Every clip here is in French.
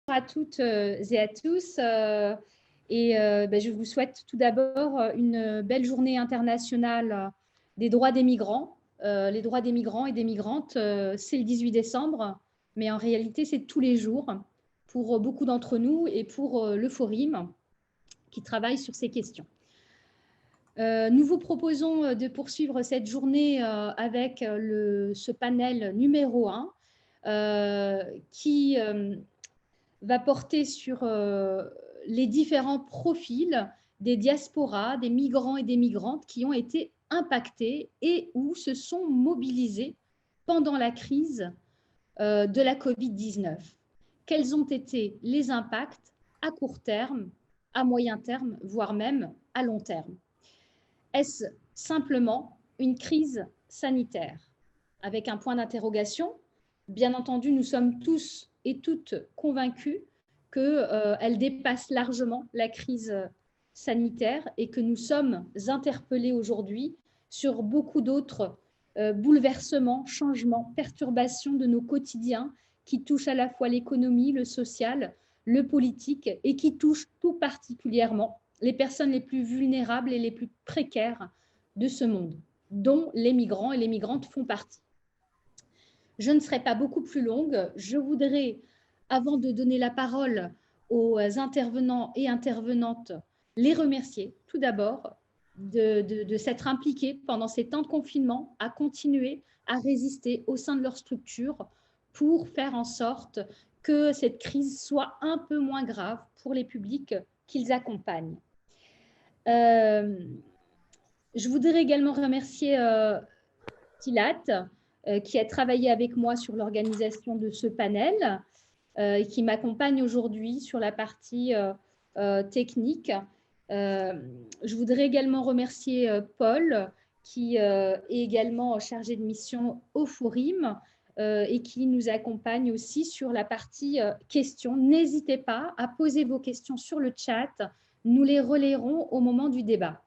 À toutes et à tous. Je vous souhaite tout d'abord une belle journée internationale des droits des migrants. Les droits des migrants et des migrantes, c'est le 18 décembre, mais en réalité, c'est tous les jours pour beaucoup d'entre nous et pour le Forum qui travaille sur ces questions. Nous vous proposons de poursuivre cette journée avec ce panel numéro 1 qui va porter sur les différents profils des diasporas, des migrants et des migrantes qui ont été impactés et ou se sont mobilisés pendant la crise de la Covid-19. Quels ont été les impacts à court terme, à moyen terme, voire même à long terme? Est-ce simplement une crise sanitaire? Avec un point d'interrogation. Bien entendu, nous sommes tous et toutes convaincus qu'elle dépasse largement la crise sanitaire et que nous sommes interpellés aujourd'hui sur beaucoup d'autres bouleversements, changements, perturbations de nos quotidiens qui touchent à la fois l'économie, le social, le politique et qui touchent tout particulièrement les personnes les plus vulnérables et les plus précaires de ce monde, dont les migrants et les migrantes font partie. Je ne serai pas beaucoup plus longue. Je voudrais, avant de donner la parole aux intervenants et intervenantes, les remercier tout d'abord de s'être impliqués pendant ces temps de confinement, à continuer à résister au sein de leur structure pour faire en sorte que cette crise soit un peu moins grave pour les publics qu'ils accompagnent. Je voudrais également remercier Tilat, qui a travaillé avec moi sur l'organisation de ce panel et qui m'accompagne aujourd'hui sur la partie technique. Je voudrais également remercier Paul, qui est également chargé de mission au Forum et qui nous accompagne aussi sur la partie questions. N'hésitez pas à poser vos questions sur le chat. Nous les relayerons au moment du débat.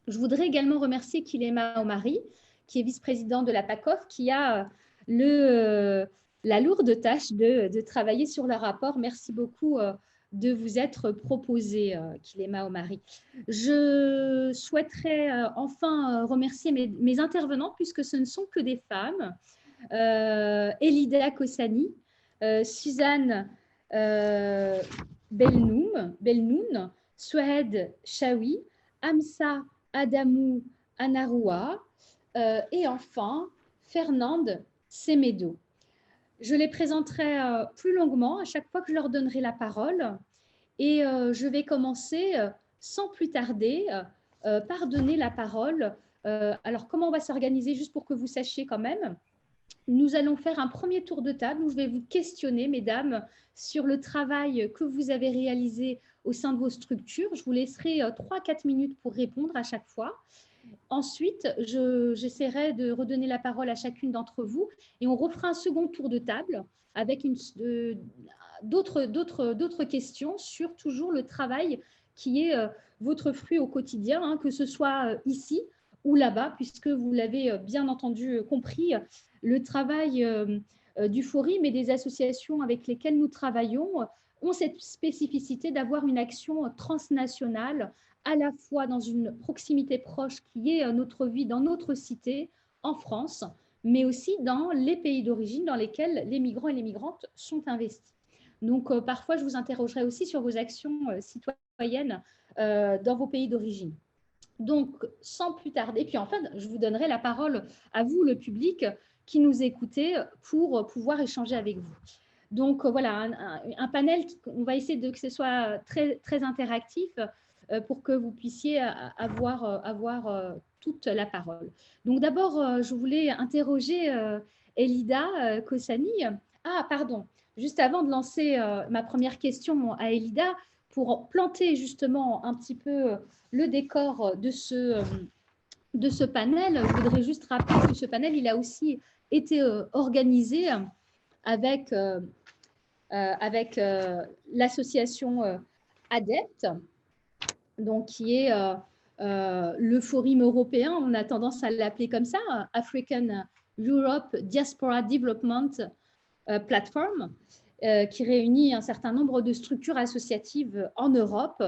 Je voudrais également remercier Kilema Omari, qui est vice-président de la PACOF, qui a la lourde tâche de travailler sur le rapport. Merci beaucoup de vous être proposé, Kilema Omari. Je souhaiterais enfin remercier mes intervenants, puisque ce ne sont que des femmes. Elida Kossani, Suzanne Belnoun, Souhed Chaoui, Amsa Adamou Anaroua et enfin Fernande Semedo. Je les présenterai plus longuement à chaque fois que je leur donnerai la parole et je vais commencer sans plus tarder par donner la parole. Alors, comment on va s'organiser, juste pour que vous sachiez quand même? Nous allons faire un premier tour de table où je vais vous questionner, mesdames, sur le travail que vous avez réalisé au sein de vos structures. Je vous laisserai 3-4 minutes pour répondre à chaque fois. Ensuite, j'essaierai de redonner la parole à chacune d'entre vous et on refera un second tour de table avec d'autres questions sur toujours le travail qui est votre fruit au quotidien, que ce soit ici ou là-bas, puisque vous l'avez bien entendu compris, le travail du Forum et des associations avec lesquelles nous travaillons ont cette spécificité d'avoir une action transnationale, à la fois dans une proximité proche qui est notre vie dans notre cité, en France, mais aussi dans les pays d'origine dans lesquels les migrants et les migrantes sont investis. Donc, parfois, je vous interrogerai aussi sur vos actions citoyennes dans vos pays d'origine. Donc, sans plus tarder, puis enfin, je vous donnerai la parole à vous, le public, qui nous écoutez, pour pouvoir échanger avec vous. Donc, voilà, un panel, on va essayer que ce soit très, très interactif pour que vous puissiez avoir toute la parole. Donc, d'abord, je voulais interroger Elida Kossani. Ah, pardon, juste avant de lancer ma première question à Elida, pour planter justement un petit peu le décor de ce panel, je voudrais juste rappeler que ce panel, il a aussi été organisé avec l'association ADEPT, donc qui est le Forum européen, on a tendance à l'appeler comme ça, African Europe Diaspora Development Platform. qui réunit un certain nombre de structures associatives en Europe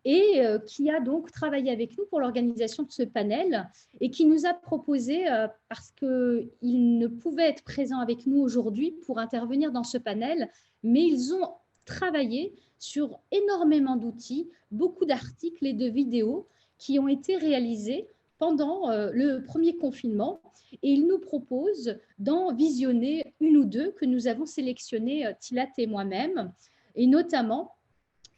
et qui a donc travaillé avec nous pour l'organisation de ce panel et qui nous a proposé, parce qu'ils ne pouvaient être présents avec nous aujourd'hui pour intervenir dans ce panel, mais ils ont travaillé sur énormément d'outils, beaucoup d'articles et de vidéos qui ont été réalisés pendant le premier confinement et ils nous proposent d'en visionner une ou deux que nous avons sélectionnées, Tilat et moi-même, et notamment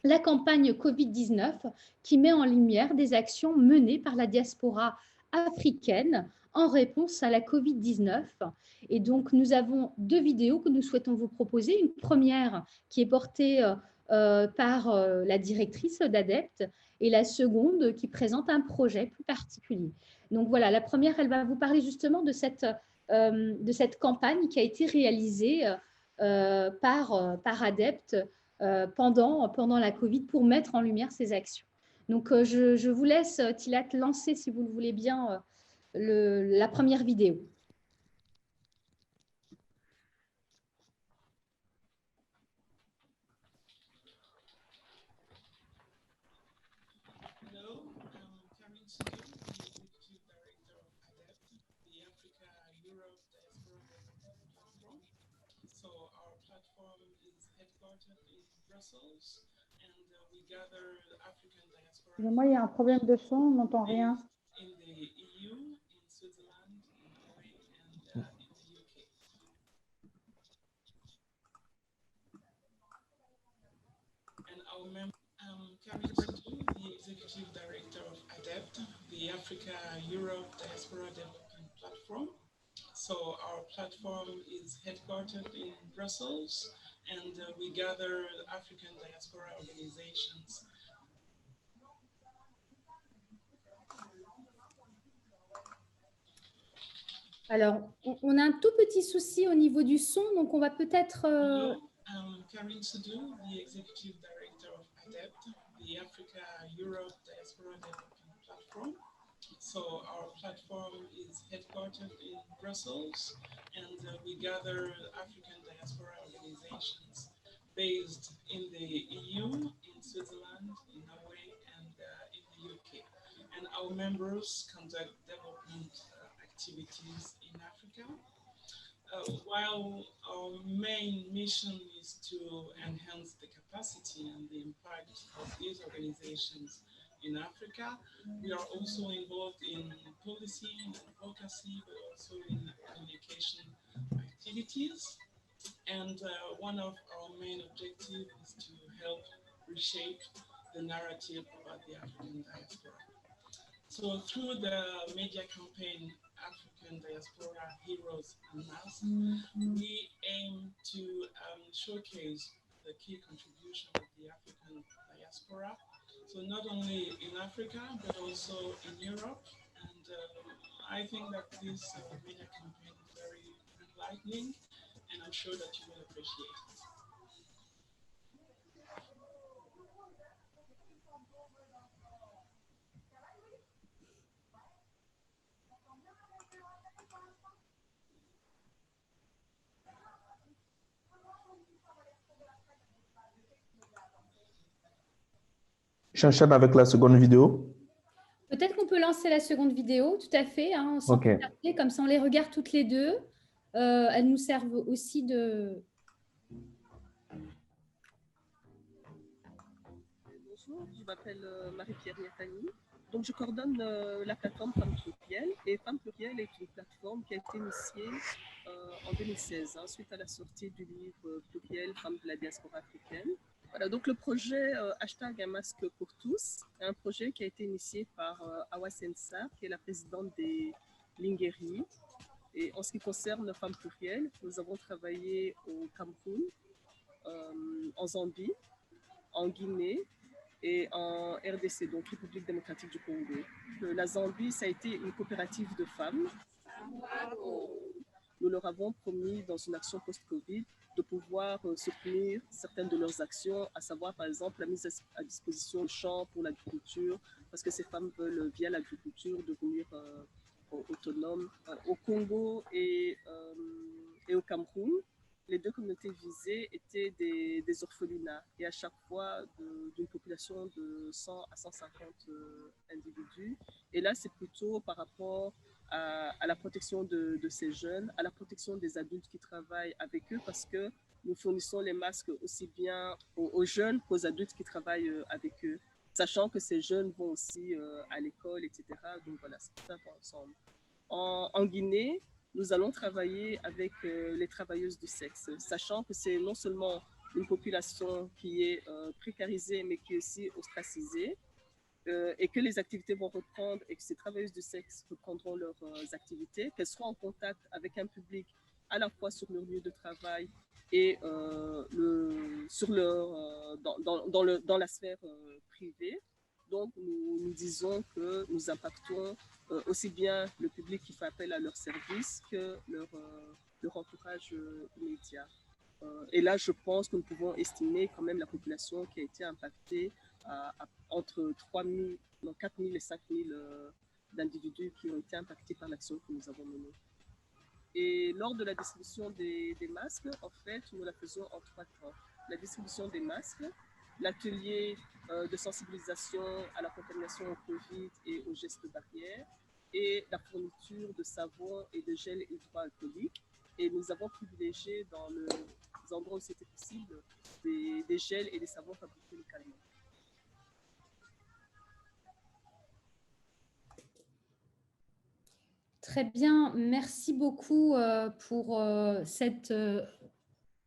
la campagne Covid-19 qui met en lumière des actions menées par la diaspora africaine en réponse à la Covid-19. Et donc, nous avons deux vidéos que nous souhaitons vous proposer. Une première qui est portée par la directrice d'ADEPT et la seconde qui présente un projet plus particulier. Donc voilà, la première, elle va vous parler justement de cette campagne qui a été réalisée par ADEPT pendant la Covid pour mettre en lumière ces actions. Donc, je vous laisse, Tilat, lancer, si vous le voulez bien, la première vidéo. Moi, il y a un problème de son, on n'entend rien. Karin Sidou, the Executive Director of ADEPT, the Africa Europe Diaspora Development Platform. So our platform is headquartered in Brussels, and we gather African diaspora organizations. Alors, on a un tout petit souci au niveau du son, donc on va peut-être... Karin Sidou, the Executive Director of ADEPT, the Africa Europe Diaspora Development Platform. So our platform is headquartered in Brussels, and we gather African diaspora organizations based in the EU, in Switzerland, in Norway, and in the UK. And our members conduct development activities in Africa. While our main mission is to enhance the capacity and the impact of these organizations in Africa, we are also involved in policy and advocacy, but also in communication activities. And one of our main objectives is to help reshape the narrative about the African diaspora. So through the media campaign, African Diaspora Heroes Unmasked, we aim to showcase the key contribution of the African diaspora. So not only in Africa, but also in Europe. And I think that this media campaign is very enlightening, and I'm sure that you will appreciate it. J'enchaîne avec la seconde vidéo. Peut-être qu'on peut lancer la seconde vidéo, tout à fait, hein, sans plus tarder, comme ça on les regarde toutes les deux. Elles nous servent aussi de... Bonjour, je m'appelle Marie-Pierre Niatani. Donc, je coordonne la plateforme Femmes Plurielles. Et Femmes Plurielles est une plateforme qui a été initiée en 2016, hein, suite à la sortie du livre Pluriel, Femmes de la diaspora africaine. Voilà, donc le projet hashtag Un masque pour tous est un projet qui a été initié par Awa Sensa, qui est la présidente des Lingeri. Et en ce qui concerne Femmes Plurielles, nous avons travaillé au Cameroun, en Zambie, en Guinée et en RDC, donc République démocratique du Congo. La Zambie, ça a été une coopérative de femmes. Nous leur avons promis dans une action post-Covid de pouvoir soutenir certaines de leurs actions, à savoir par exemple la mise à disposition de champs pour l'agriculture, parce que ces femmes veulent via l'agriculture devenir autonomes au Congo et au Cameroun. les deux communautés visées étaient des orphelinats, et à chaque fois d'une population de 100 à 150 individus. Et là, c'est plutôt par rapport à la protection de ces jeunes, à la protection des adultes qui travaillent avec eux, parce que nous fournissons les masques aussi bien aux jeunes qu'aux adultes qui travaillent avec eux, sachant que ces jeunes vont aussi à l'école, etc. Donc voilà, c'est tout un peu ensemble. En Guinée, nous allons travailler avec les travailleuses du sexe, sachant que c'est non seulement une population qui est précarisée, mais qui est aussi ostracisée, et que les activités vont reprendre et que ces travailleuses du sexe reprendront leurs activités, qu'elles soient en contact avec un public à la fois sur leur lieu de travail et dans la sphère privée. Donc, nous disons que nous impactons aussi bien le public qui fait appel à leurs services que leur entourage immédiat. Et là, je pense que nous pouvons estimer quand même la population qui a été impactée entre 4 000 et 5 000 d'individus qui ont été impactés par l'action que nous avons menée. Et lors de la distribution des masques, en fait, nous la faisons en 3 temps. La distribution des masques, l'atelier de sensibilisation à la contamination au Covid et aux gestes barrières, et la fourniture de savon et de gel hydroalcoolique. Et nous avons privilégié dans les endroits où c'était possible des gels et des savons fabriqués localement. Très bien, merci beaucoup pour cette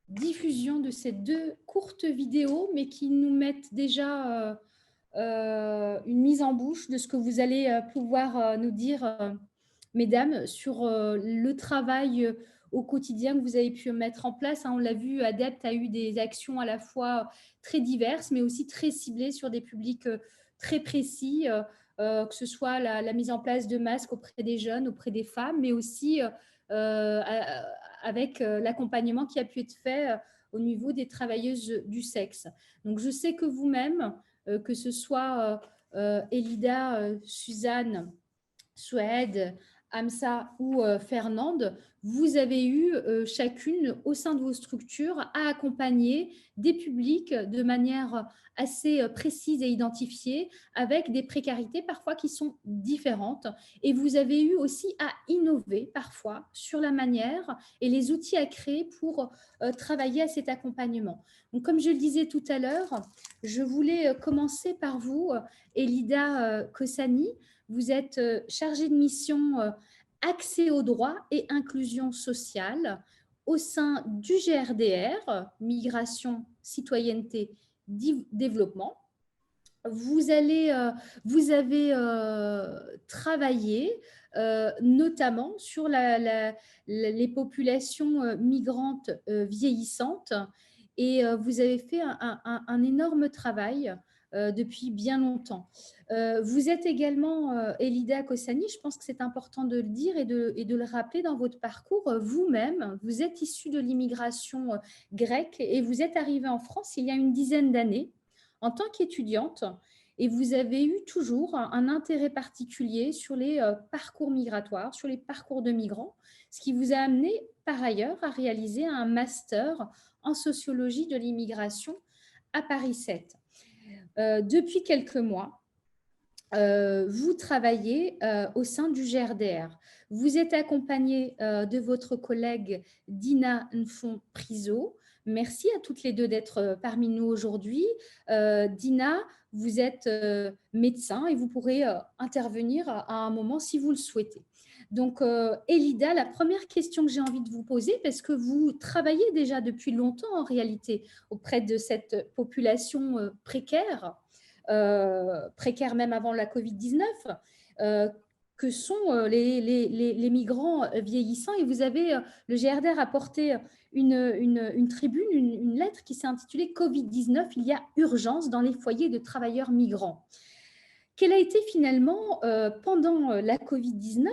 diffusion de ces 2 courtes vidéos, mais qui nous mettent déjà une mise en bouche de ce que vous allez pouvoir nous dire, mesdames, sur le travail au quotidien que vous avez pu mettre en place. On l'a vu, ADEPT a eu des actions à la fois très diverses, mais aussi très ciblées sur des publics très précis, que ce soit la mise en place de masques auprès des jeunes, auprès des femmes, mais aussi avec l'accompagnement qui a pu être fait au niveau des travailleuses du sexe. Donc, je sais que vous-même, que ce soit Elida, Suzanne, Suède, Amsa ou Fernande, vous avez eu chacune au sein de vos structures à accompagner des publics de manière assez précise et identifiée, avec des précarités parfois qui sont différentes. Et vous avez eu aussi à innover parfois sur la manière et les outils à créer pour travailler à cet accompagnement. Donc, comme je le disais tout à l'heure, je voulais commencer par vous, Elida Kossani. Vous êtes chargée de mission accès aux droits et inclusion sociale au sein du GRDR, Migration, Citoyenneté, Développement. Vous avez travaillé notamment sur les populations migrantes vieillissantes, et vous avez fait un énorme travail depuis bien longtemps. Vous êtes également, Elida Kossani, je pense que c'est important de le dire et de le rappeler dans votre parcours. Vous-même, vous êtes issue de l'immigration grecque et vous êtes arrivée en France il y a une dizaine d'années en tant qu'étudiante, et vous avez eu toujours un intérêt particulier sur les parcours migratoires, sur les parcours de migrants, ce qui vous a amené par ailleurs à réaliser un master en sociologie de l'immigration à Paris 7. Depuis quelques mois, vous travaillez au sein du GRDR. Vous êtes accompagnée de votre collègue Dina Nfon-Priso. Merci à toutes les deux d'être parmi nous aujourd'hui. Dina, vous êtes médecin et vous pourrez intervenir à un moment si vous le souhaitez. Donc, Elida, la première question que j'ai envie de vous poser, parce que vous travaillez déjà depuis longtemps en réalité auprès de cette population précaire, précaires même avant la Covid-19, que sont les migrants vieillissants. Et vous avez, le GRDR a porté une tribune, une lettre qui s'est intitulée « Covid-19, il y a urgence dans les foyers de travailleurs migrants ». Quel a été finalement, pendant la Covid-19,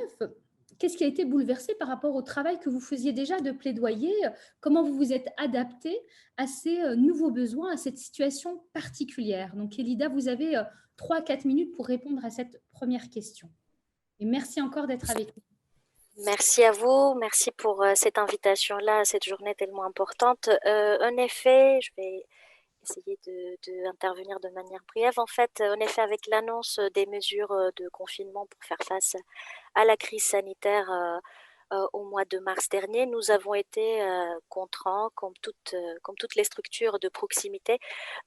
qu'est-ce qui a été bouleversé par rapport au travail que vous faisiez déjà de plaidoyer? Comment vous vous êtes adapté à ces nouveaux besoins, à cette situation particulière? Donc, Elida, vous avez 3 à 4 minutes pour répondre à cette première question. Et merci encore d'être avec nous. Merci à vous, merci pour cette invitation-là, cette journée tellement importante. En effet, je vais essayer d'intervenir de manière brève. En fait, en effet, avec l'annonce des mesures de confinement pour faire face à la crise sanitaire au mois de mars dernier, nous avons été contraints, comme toutes les structures de proximité,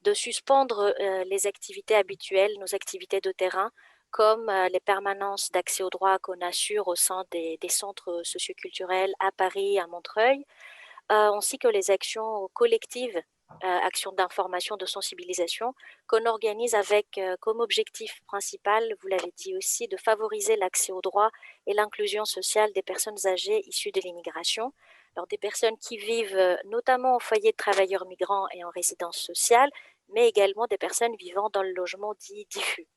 de suspendre les activités habituelles, nos activités de terrain, comme les permanences d'accès au droit qu'on assure au sein des centres socioculturels à Paris, à Montreuil, ainsi que les actions collectives, actions d'information, de sensibilisation, qu'on organise avec comme objectif principal, vous l'avez dit aussi, de favoriser l'accès au droit et l'inclusion sociale des personnes âgées issues de l'immigration. Alors, des personnes qui vivent notamment au foyer de travailleurs migrants et en résidence sociale, mais également des personnes vivant dans le logement dit diffus.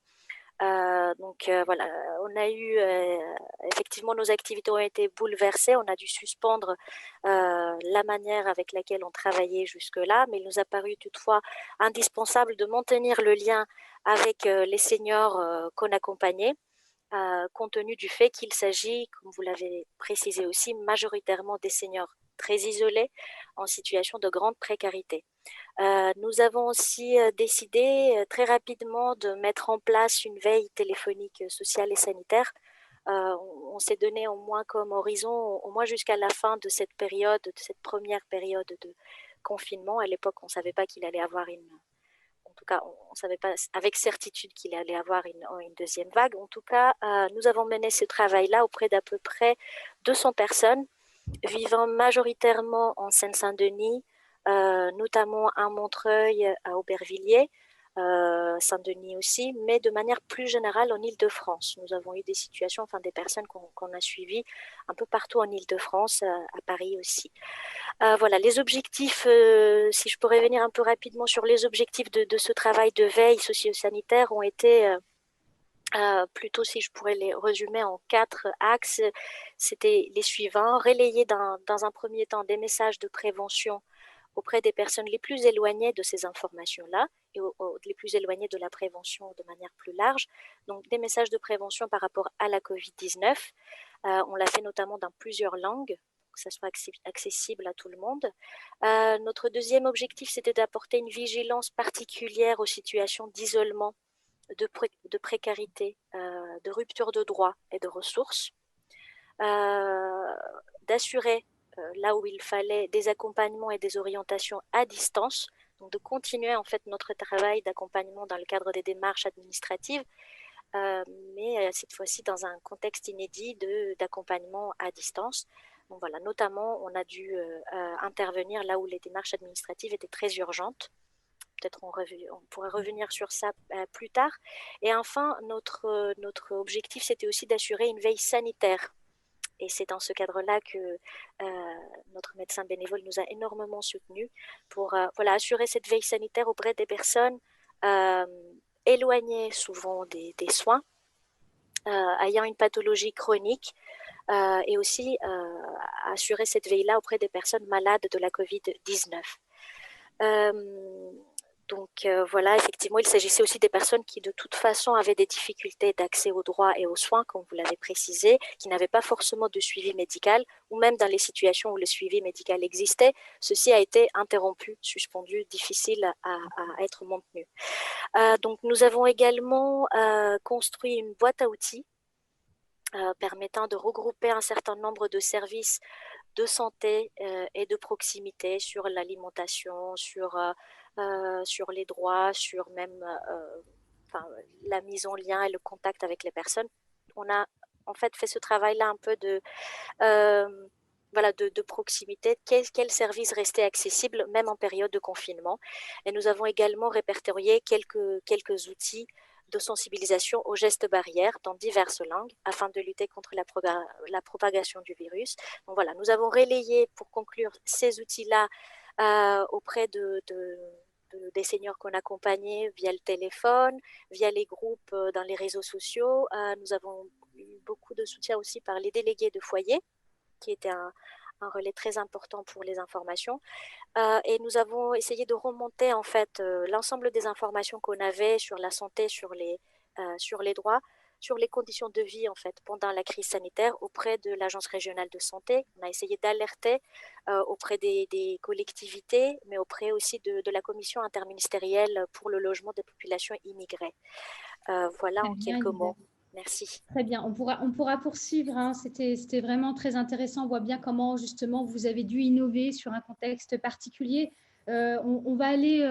Voilà, on a eu effectivement nos activités ont été bouleversées, on a dû suspendre la manière avec laquelle on travaillait jusque-là, mais il nous a paru toutefois indispensable de maintenir le lien avec les seniors qu'on accompagnait, compte tenu du fait qu'il s'agit, comme vous l'avez précisé aussi, majoritairement des seniors très isolés en situation de grande précarité. Nous avons aussi décidé très rapidement de mettre en place une veille téléphonique sociale et sanitaire. On s'est donné au moins comme horizon, au moins jusqu'à la fin de cette période, de cette première période de confinement. À l'époque, on ne savait pas qu'il allait avoir en tout cas, on ne savait pas avec certitude qu'il allait avoir une deuxième vague. En tout cas, nous avons mené ce travail-là auprès d'à peu près 200 personnes vivant majoritairement en Seine-Saint-Denis, notamment à Montreuil, à Aubervilliers, Saint-Denis aussi, mais de manière plus générale en Île-de-France. Nous avons eu des situations, enfin des personnes qu'on a suivies un peu partout en Île-de-France, à Paris aussi. Voilà, les objectifs, si je pourrais venir un peu rapidement sur les objectifs de ce travail de veille socio-sanitaire ont été plutôt, si je pourrais les résumer en 4 axes, c'était les suivants. Relayer dans un premier temps des messages de prévention auprès des personnes les plus éloignées de ces informations-là et les plus éloignées de la prévention de manière plus large. Donc, des messages de prévention par rapport à la COVID-19. On l'a fait notamment dans plusieurs langues, pour que ça soit accessible à tout le monde. Notre deuxième objectif, c'était d'apporter une vigilance particulière aux situations d'isolement, de précarité, de rupture de droits et de ressources, d'assurer là où il fallait des accompagnements et des orientations à distance, donc de continuer en fait notre travail d'accompagnement dans le cadre des démarches administratives, mais cette fois-ci dans un contexte inédit d'accompagnement à distance. Donc voilà, notamment on a dû intervenir là où les démarches administratives étaient très urgentes. Peut-être on pourrait revenir sur ça plus tard. Et enfin, notre objectif, c'était aussi d'assurer une veille sanitaire. Et c'est dans ce cadre-là que notre médecin bénévole nous a énormément soutenus pour voilà, assurer cette veille sanitaire auprès des personnes éloignées souvent des soins, ayant une pathologie chronique, et aussi assurer cette veille-là auprès des personnes malades de la COVID-19. Voilà, effectivement, il s'agissait aussi des personnes qui, de toute façon, avaient des difficultés d'accès aux droits et aux soins, comme vous l'avez précisé, qui n'avaient pas forcément de suivi médical, ou même dans les situations où le suivi médical existait, ceci a été interrompu, suspendu, difficile à être maintenu. Donc, nous avons également construit une boîte à outils permettant de regrouper un certain nombre de services de santé et de proximité sur l'alimentation, sur les droits, sur même la mise en lien et le contact avec les personnes. On a en fait fait ce travail-là un peu de proximité, quels services restaient accessibles même en période de confinement. Et nous avons également répertorié quelques outils de sensibilisation aux gestes barrières dans diverses langues afin de lutter contre la propagation du virus. Donc voilà, nous avons relayé pour conclure ces outils-là auprès des seniors qu'on accompagnait via le téléphone, via les groupes dans les réseaux sociaux. Nous avons eu beaucoup de soutien aussi par les délégués de foyer, qui était un relais très important pour les informations. Et nous avons essayé de remonter en fait l'ensemble des informations qu'on avait sur la santé, sur les droits, sur les conditions de vie en fait pendant la crise sanitaire auprès de l'Agence régionale de santé. On a essayé d'alerter auprès des collectivités, mais auprès aussi de la commission interministérielle pour le logement des populations immigrées. Voilà en quelques mots. Merci. Très bien, on pourra poursuivre, hein. C'était vraiment très intéressant. On voit bien comment justement vous avez dû innover sur un contexte particulier. On va aller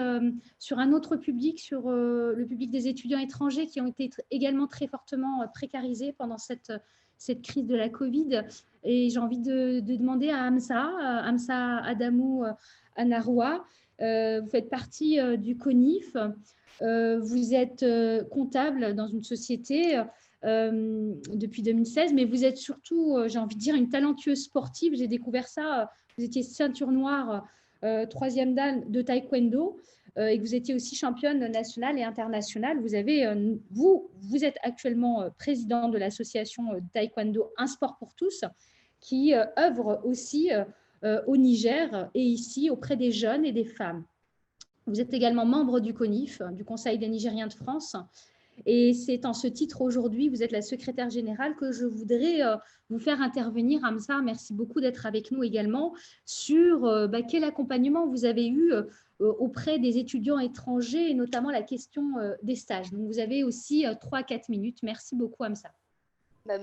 sur un autre public, sur le public des étudiants étrangers qui ont été également très fortement précarisés pendant cette crise de la Covid. Et j'ai envie de demander à Hamza Adamou Anaroua, vous faites partie du CONIF, vous êtes comptable dans une société depuis 2016, mais vous êtes surtout, j'ai envie de dire, une talentueuse sportive. J'ai découvert ça, vous étiez ceinture noire, troisième dan de taekwondo, et que vous étiez aussi championne nationale et internationale. Vous êtes actuellement président de l'association taekwondo Un Sport pour tous, qui œuvre aussi au Niger et ici auprès des jeunes et des femmes. Vous êtes également membre du CONIF, du Conseil des Nigériens de France. Et c'est en ce titre aujourd'hui, vous êtes la secrétaire générale, que je voudrais vous faire intervenir, Hamza. Merci beaucoup d'être avec nous également sur quel accompagnement vous avez eu auprès des étudiants étrangers et notamment la question des stages. Donc, vous avez aussi 3-4 minutes. Merci beaucoup, Hamza.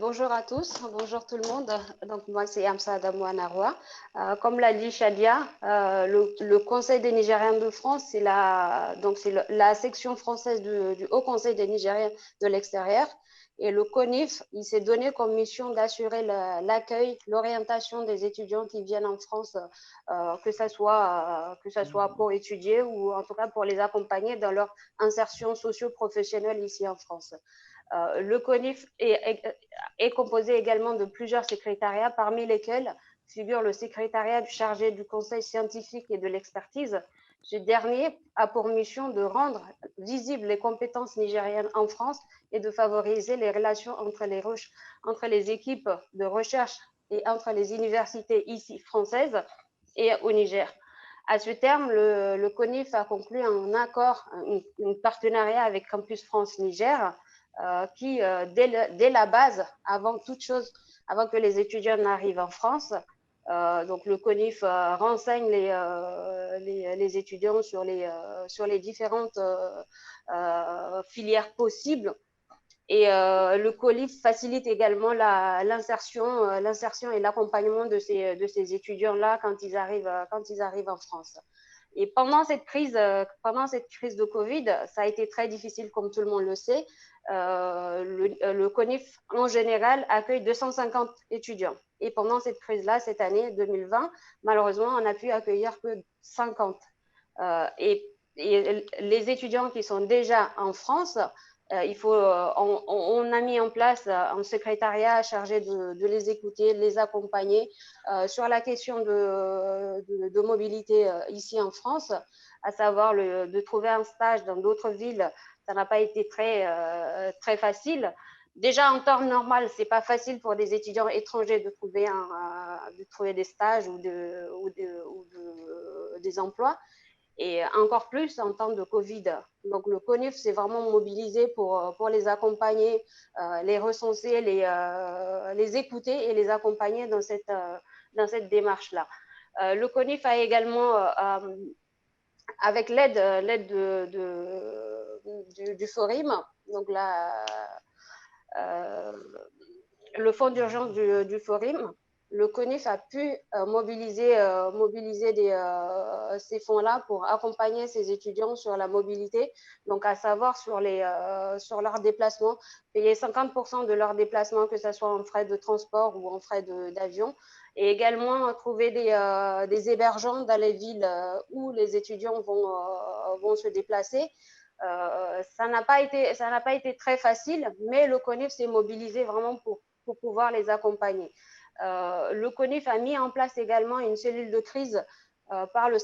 Bonjour à tous, bonjour tout le monde. Donc moi c'est Hamza Adamou Anaroua. Comme l'a dit Shadia, le Conseil des Nigériens de France, c'est la section française du Haut Conseil des Nigériens de l'extérieur. Et le CONIF, il s'est donné comme mission d'assurer l'accueil, l'orientation des étudiants qui viennent en France, que ce soit pour étudier ou en tout cas pour les accompagner dans leur insertion socio-professionnelle ici en France. Le CONIF est composé également de plusieurs secrétariats, parmi lesquels figure le secrétariat chargé du conseil scientifique et de l'expertise. Ce dernier a pour mission de rendre visibles les compétences nigériennes en France et de favoriser les relations entre les équipes de recherche et entre les universités ici françaises et au Niger. À ce terme, le CONIF a conclu un accord, un partenariat avec Campus France Niger, qui, dès la base, avant toute chose, avant que les étudiants n'arrivent en France, donc le CONIF renseigne les étudiants sur les différentes filières possibles. Et le CONIF facilite également l'insertion et l'accompagnement de ces étudiants-là quand ils arrivent en France. Et pendant cette crise de Covid, ça a été très difficile, comme tout le monde le sait. Le CONIF, en général, accueille 250 étudiants. Et pendant cette crise-là, cette année 2020, malheureusement, on n'a pu accueillir que 50. Et les étudiants qui sont déjà en France, on a mis en place un secrétariat chargé de les écouter, de les accompagner sur la question de mobilité ici en France, à savoir de trouver un stage dans d'autres villes. Ça n'a pas été très facile. Déjà, en temps normal, ce n'est pas facile pour des étudiants étrangers de trouver des stages ou des emplois. Et encore plus en temps de Covid. Donc, le CONIF s'est vraiment mobilisé pour les accompagner, les recenser, les écouter et les accompagner dans cette démarche-là. Le CONIF a également, avec l'aide du FORIM, donc le fonds d'urgence du FORIM, le CONIF a pu mobiliser ces fonds-là pour accompagner ces étudiants sur la mobilité, donc à savoir sur leurs déplacements, payer 50% de leurs déplacements, que ce soit en frais de transport ou en frais d'avion, et également trouver des hébergeants dans les villes où les étudiants vont se déplacer. Ça n'a pas été très facile, mais le CONIF s'est mobilisé vraiment pour pouvoir les accompagner. Le CONIF a mis en place également une cellule de crise par le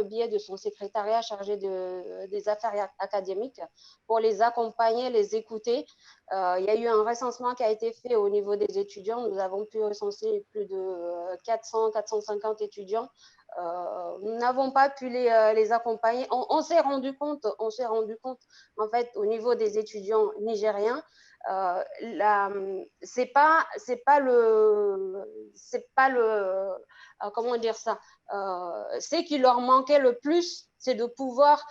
biais de son secrétariat chargé des affaires académiques pour les accompagner, les écouter. Il y a eu un recensement qui a été fait au niveau des étudiants. Nous avons pu recenser plus de 400-450 étudiants nous n'avons pas pu les accompagner. On s'est rendu compte, en fait, au niveau des étudiants nigériens, c'est pas le comment dire ça, c'est qu'il leur manquait le plus, c'est de pouvoir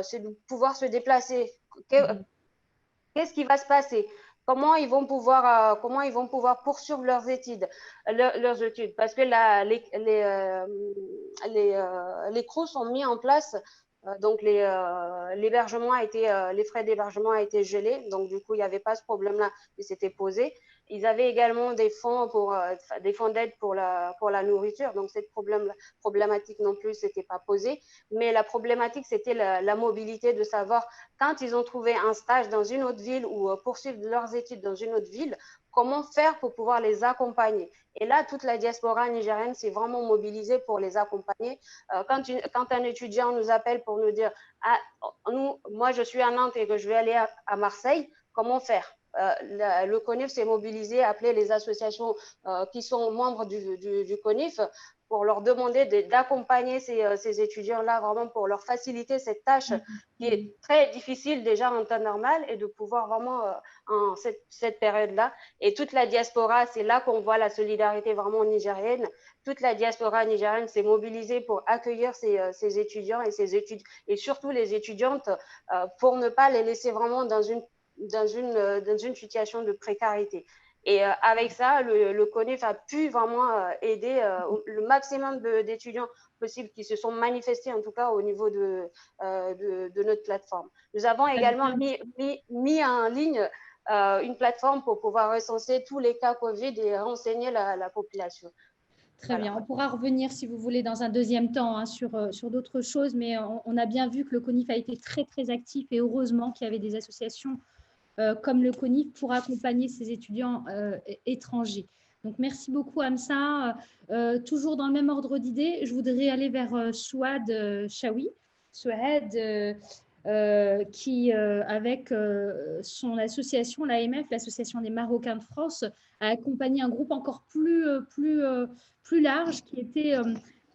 se déplacer. Qu'est-ce qui va se passer? Comment ils vont pouvoir poursuivre leurs études, parce que les CROUS ont mis en place, donc l'hébergement les frais d'hébergement a été gelés, donc du coup il n'y avait pas ce problème-là qui s'était posé. Ils avaient également des fonds d'aide pour la nourriture, donc cette problématique non plus s'était pas posée. Mais la problématique, c'était la mobilité, de savoir quand ils ont trouvé un stage dans une autre ville ou poursuivre leurs études dans une autre ville, comment faire pour pouvoir les accompagner. Et là, toute la diaspora nigérienne s'est vraiment mobilisée pour les accompagner. Quand un étudiant nous appelle pour nous dire moi je suis à Nantes et que je vais aller à Marseille, comment faire? Le CONIF s'est mobilisé, appelé les associations qui sont membres du CONIF pour leur demander d'accompagner ces étudiants-là, vraiment pour leur faciliter cette tâche qui est très difficile déjà en temps normal, et de pouvoir vraiment en cette période-là. Et toute la diaspora, c'est là qu'on voit la solidarité vraiment nigérienne. Toute la diaspora nigérienne s'est mobilisée pour accueillir ces étudiants et surtout les étudiantes, pour ne pas les laisser vraiment dans une situation de précarité. Et avec ça, le CONIF a pu vraiment aider le maximum d'étudiants possibles qui se sont manifestés, en tout cas au niveau de notre plateforme. Nous avons également mis en ligne une plateforme pour pouvoir recenser tous les cas Covid et renseigner la population. Très bien. On pourra revenir, si vous voulez, dans un deuxième temps sur d'autres choses, mais on a bien vu que le CONIF a été très, très actif, et heureusement qu'il y avait des associations comme le CONIF pour accompagner ces étudiants étrangers. Donc, merci beaucoup, Hamza. Toujours dans le même ordre d'idées, je voudrais aller vers Souad Chaoui. Souad, qui, avec son association, l'AMF, l'Association des Marocains de France, a accompagné un groupe encore plus large, qui était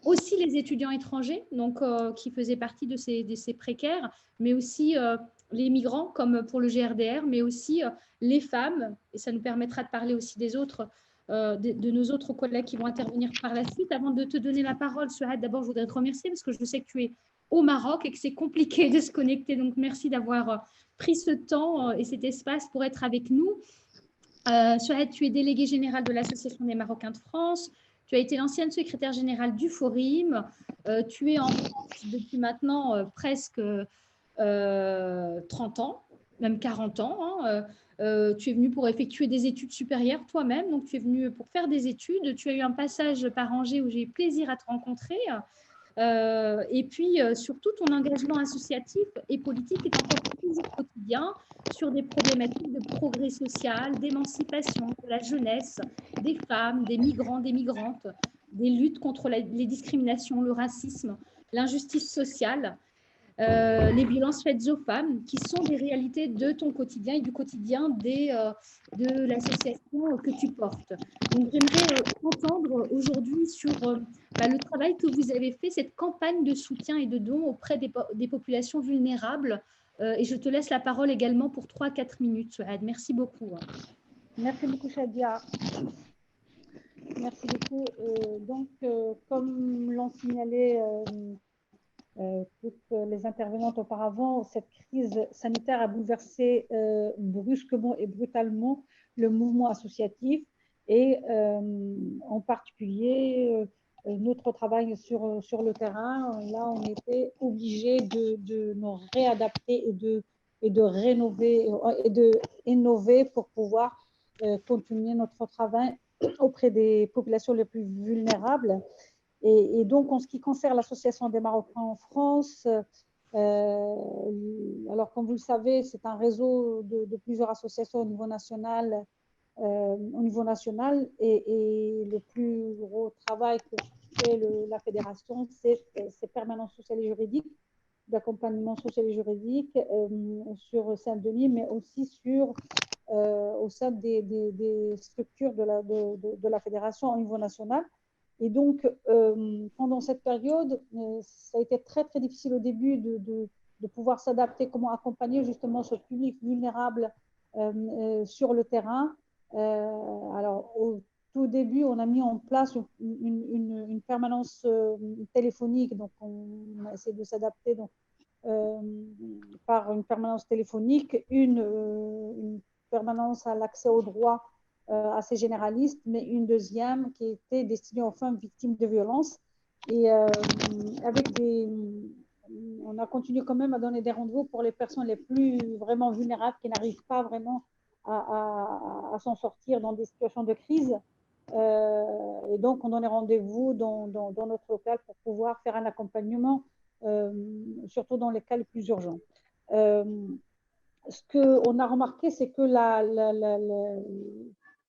aussi les étudiants étrangers, donc qui faisaient partie de ces précaires, mais aussi les migrants, comme pour le GRDR, mais aussi les femmes, et ça nous permettra de parler aussi des autres, de nos autres collègues qui vont intervenir par la suite. Avant de te donner la parole, Souad, d'abord, je voudrais te remercier parce que je sais que tu es au Maroc et que c'est compliqué de se connecter, donc merci d'avoir pris ce temps et cet espace pour être avec nous. Souad, tu es délégué général de l'Association des Marocains de France. Tu as été l'ancienne secrétaire générale du Forum. Tu es en France depuis maintenant presque 30 ans, même 40 ans. Tu es venu pour effectuer des études supérieures toi-même. Donc, tu es venu pour faire des études. Tu as eu un passage par Angers où j'ai eu plaisir à te rencontrer. Et puis, surtout, ton engagement associatif et politique est encore toujours quotidien sur des problématiques de progrès social, d'émancipation de la jeunesse, des femmes, des migrants, des migrantes, des luttes contre les discriminations, le racisme, l'injustice sociale, les violences faites aux femmes, qui sont des réalités de ton quotidien et du quotidien de l'association que tu portes. Donc, j'aimerais entendre aujourd'hui sur le travail que vous avez fait, cette campagne de soutien et de dons auprès des populations vulnérables. Et je te laisse la parole également pour 3-4 minutes, Souad. Merci beaucoup. Merci beaucoup, Shadia. Merci beaucoup. Donc, comme l'ont signalé toutes les intervenantes auparavant, cette crise sanitaire a bouleversé brusquement et brutalement le mouvement associatif, et en particulier notre travail sur le terrain. Là, on était obligé de nous réadapter et de rénover et de innover pour pouvoir continuer notre travail auprès des populations les plus vulnérables. Et donc, en ce qui concerne l'Association des Marocains en France, alors comme vous le savez, c'est un réseau de plusieurs associations au niveau national, et le plus gros travail que fait la fédération, c'est permanence sociale et juridique, d'accompagnement social et juridique sur Saint-Denis, mais aussi au sein des structures de la fédération au niveau national. Et donc, pendant cette période, ça a été très, très difficile au début de pouvoir s'adapter, comment accompagner justement ce public vulnérable sur le terrain. Alors, au tout début, on a mis en place une permanence téléphonique, donc on a essayé de s'adapter par une permanence téléphonique, une permanence à l'accès aux droits assez généraliste, mais une deuxième qui était destinée aux femmes victimes de violences. Et on a continué quand même à donner des rendez-vous pour les personnes les plus vraiment vulnérables qui n'arrivent pas vraiment à s'en sortir dans des situations de crise. Et donc, on donnait rendez-vous dans notre local pour pouvoir faire un accompagnement, surtout dans les cas les plus urgents. Ce qu'on a remarqué, c'est que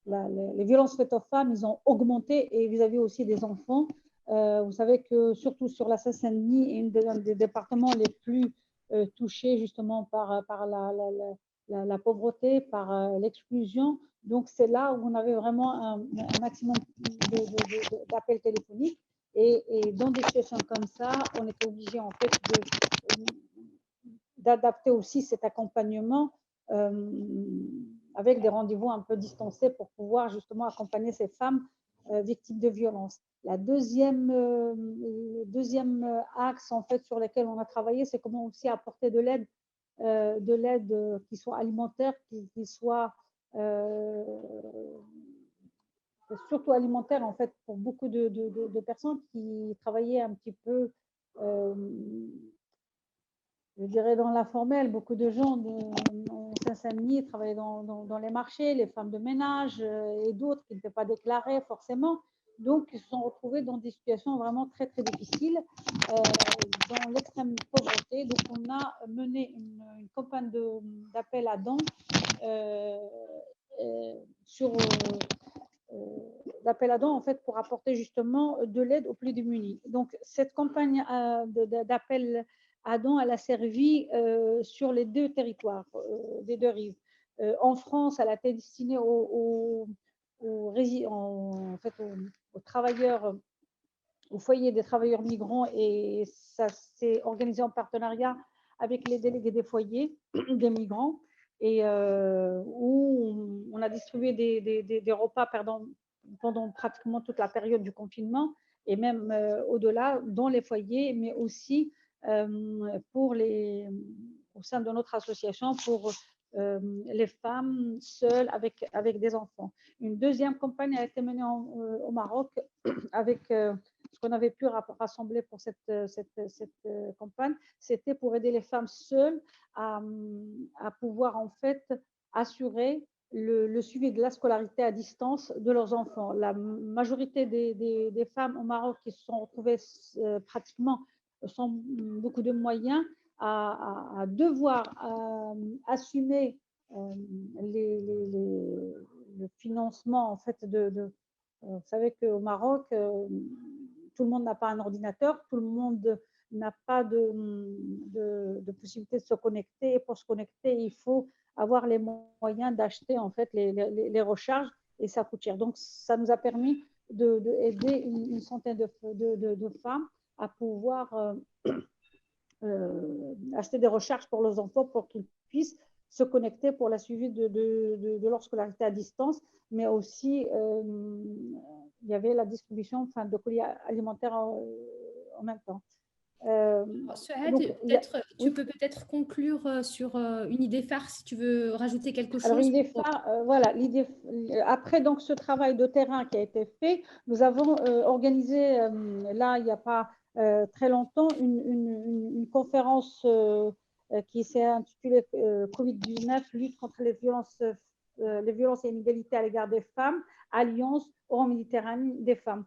les violences faites aux femmes, ils ont augmenté, et vis-à-vis aussi des enfants. Vous savez que surtout sur la Seine-Saint-Denis, un des départements les plus touchés justement par la pauvreté, par l'exclusion. Donc, c'est là où on avait vraiment un maximum d'appels téléphoniques. Et dans des situations comme ça, on était obligé en fait d'adapter aussi cet accompagnement avec des rendez-vous un peu distancés pour pouvoir justement accompagner ces femmes victimes de violences. Le deuxième axe en fait sur lequel on a travaillé, c'est comment aussi apporter de l'aide qui soit alimentaire, qui soit surtout alimentaire en fait pour beaucoup de personnes qui travaillaient un petit peu je dirais dans l'informel. Beaucoup de gens en Seine-Saint-Denis travaillaient dans les marchés, les femmes de ménage et d'autres qui ne étaient pas déclarées forcément. Donc, ils se sont retrouvés dans des situations vraiment très, très difficiles, dans l'extrême pauvreté. Donc, on a mené une campagne d'appel à dons d'appel à dons en fait pour apporter justement de l'aide aux plus démunis. Donc, cette campagne d'appel à dons, elle a servi sur les deux territoires, des deux rives. En France, elle a été destinée aux travailleurs, au foyer des travailleurs migrants, et ça s'est organisé en partenariat avec les délégués des foyers des migrants, et où on a distribué des repas pendant pratiquement toute la période du confinement, et même au-delà, dans les foyers, mais aussi au sein de notre association pour les femmes seules avec des enfants. Une deuxième campagne a été menée au Maroc avec ce qu'on avait pu rassembler pour cette campagne. C'était pour aider les femmes seules à pouvoir en fait assurer le suivi de la scolarité à distance de leurs enfants. La majorité des femmes au Maroc qui se sont retrouvées pratiquement sans beaucoup de moyens à devoir assumer le financement en fait vous savez qu'au Maroc, tout le monde n'a pas un ordinateur, tout le monde n'a pas de possibilité de se connecter. Et pour se connecter, il faut avoir les moyens d'acheter en fait les recharges, et ça coûte cher. Donc, ça nous a permis d'aider une centaine de femmes à pouvoir acheter des recharges pour leurs enfants pour qu'ils puissent se connecter pour la suivi de leur scolarité à distance, mais aussi il y avait la distribution de colis alimentaires en même temps. Suaad, tu peux peut-être conclure sur une idée phare si tu veux rajouter quelque chose. Alors, l'idée phare, voilà, après donc ce travail de terrain qui a été fait, nous avons organisé, là, il n'y a pas très longtemps, une conférence qui s'est intitulée Covid-19, lutte contre les violences et inégalités à l'égard des femmes, Alliance Euro-Méditerranée des femmes,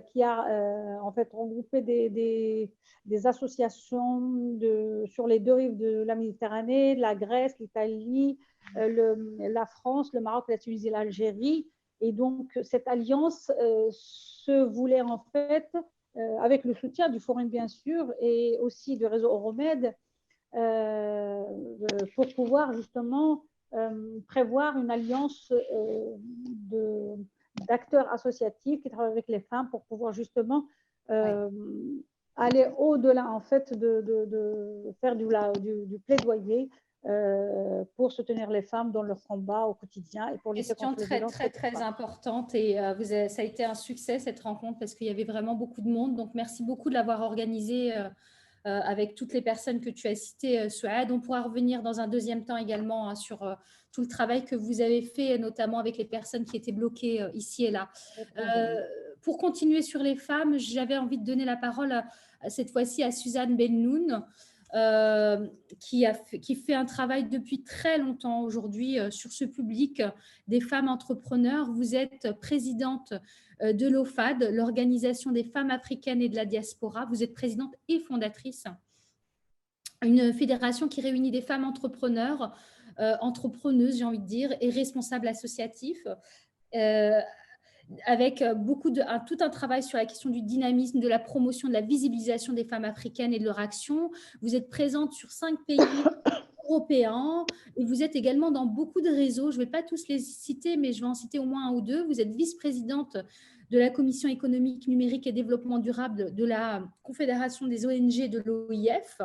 qui a en fait regroupé des associations sur les deux rives de la Méditerranée, la Grèce, l'Italie, la France, le Maroc, la Tunisie et l'Algérie. Et donc, cette alliance se voulait en fait, avec le soutien du Forum bien sûr, et aussi du réseau Euromed, pour pouvoir justement prévoir une alliance d'acteurs associatifs qui travaillent avec les femmes pour pouvoir justement aller au-delà, en fait, de faire du plaidoyer pour soutenir les femmes dans leur combat au quotidien et pour lutter Question contre les très, violences. très importante et ça a été un succès cette rencontre parce qu'il y avait vraiment beaucoup de monde. Donc, merci beaucoup de l'avoir organisée avec toutes les personnes que tu as citées, Souad. On pourra revenir dans un deuxième temps également hein, sur tout le travail que vous avez fait, notamment avec les personnes qui étaient bloquées ici et là. Pour continuer sur les femmes, j'avais envie de donner la parole cette fois-ci à Suzanne Bennoun, qui fait un travail depuis très longtemps aujourd'hui sur ce public des femmes entrepreneurs. Vous êtes présidente de l'OFAD, l'Organisation des femmes africaines et de la diaspora. Vous êtes présidente et fondatrice, une fédération qui réunit des femmes entrepreneurs, entrepreneuses, j'ai envie de dire, et responsables associatifs, avec tout un travail sur la question du dynamisme, de la promotion, de la visibilisation des femmes africaines et de leur action. Vous êtes présente sur 5 pays européens et vous êtes également dans beaucoup de réseaux. Je ne vais pas tous les citer, mais je vais en citer au moins un ou deux. Vous êtes vice-présidente de la Commission économique, numérique et développement durable de la Confédération des ONG de l'OIF.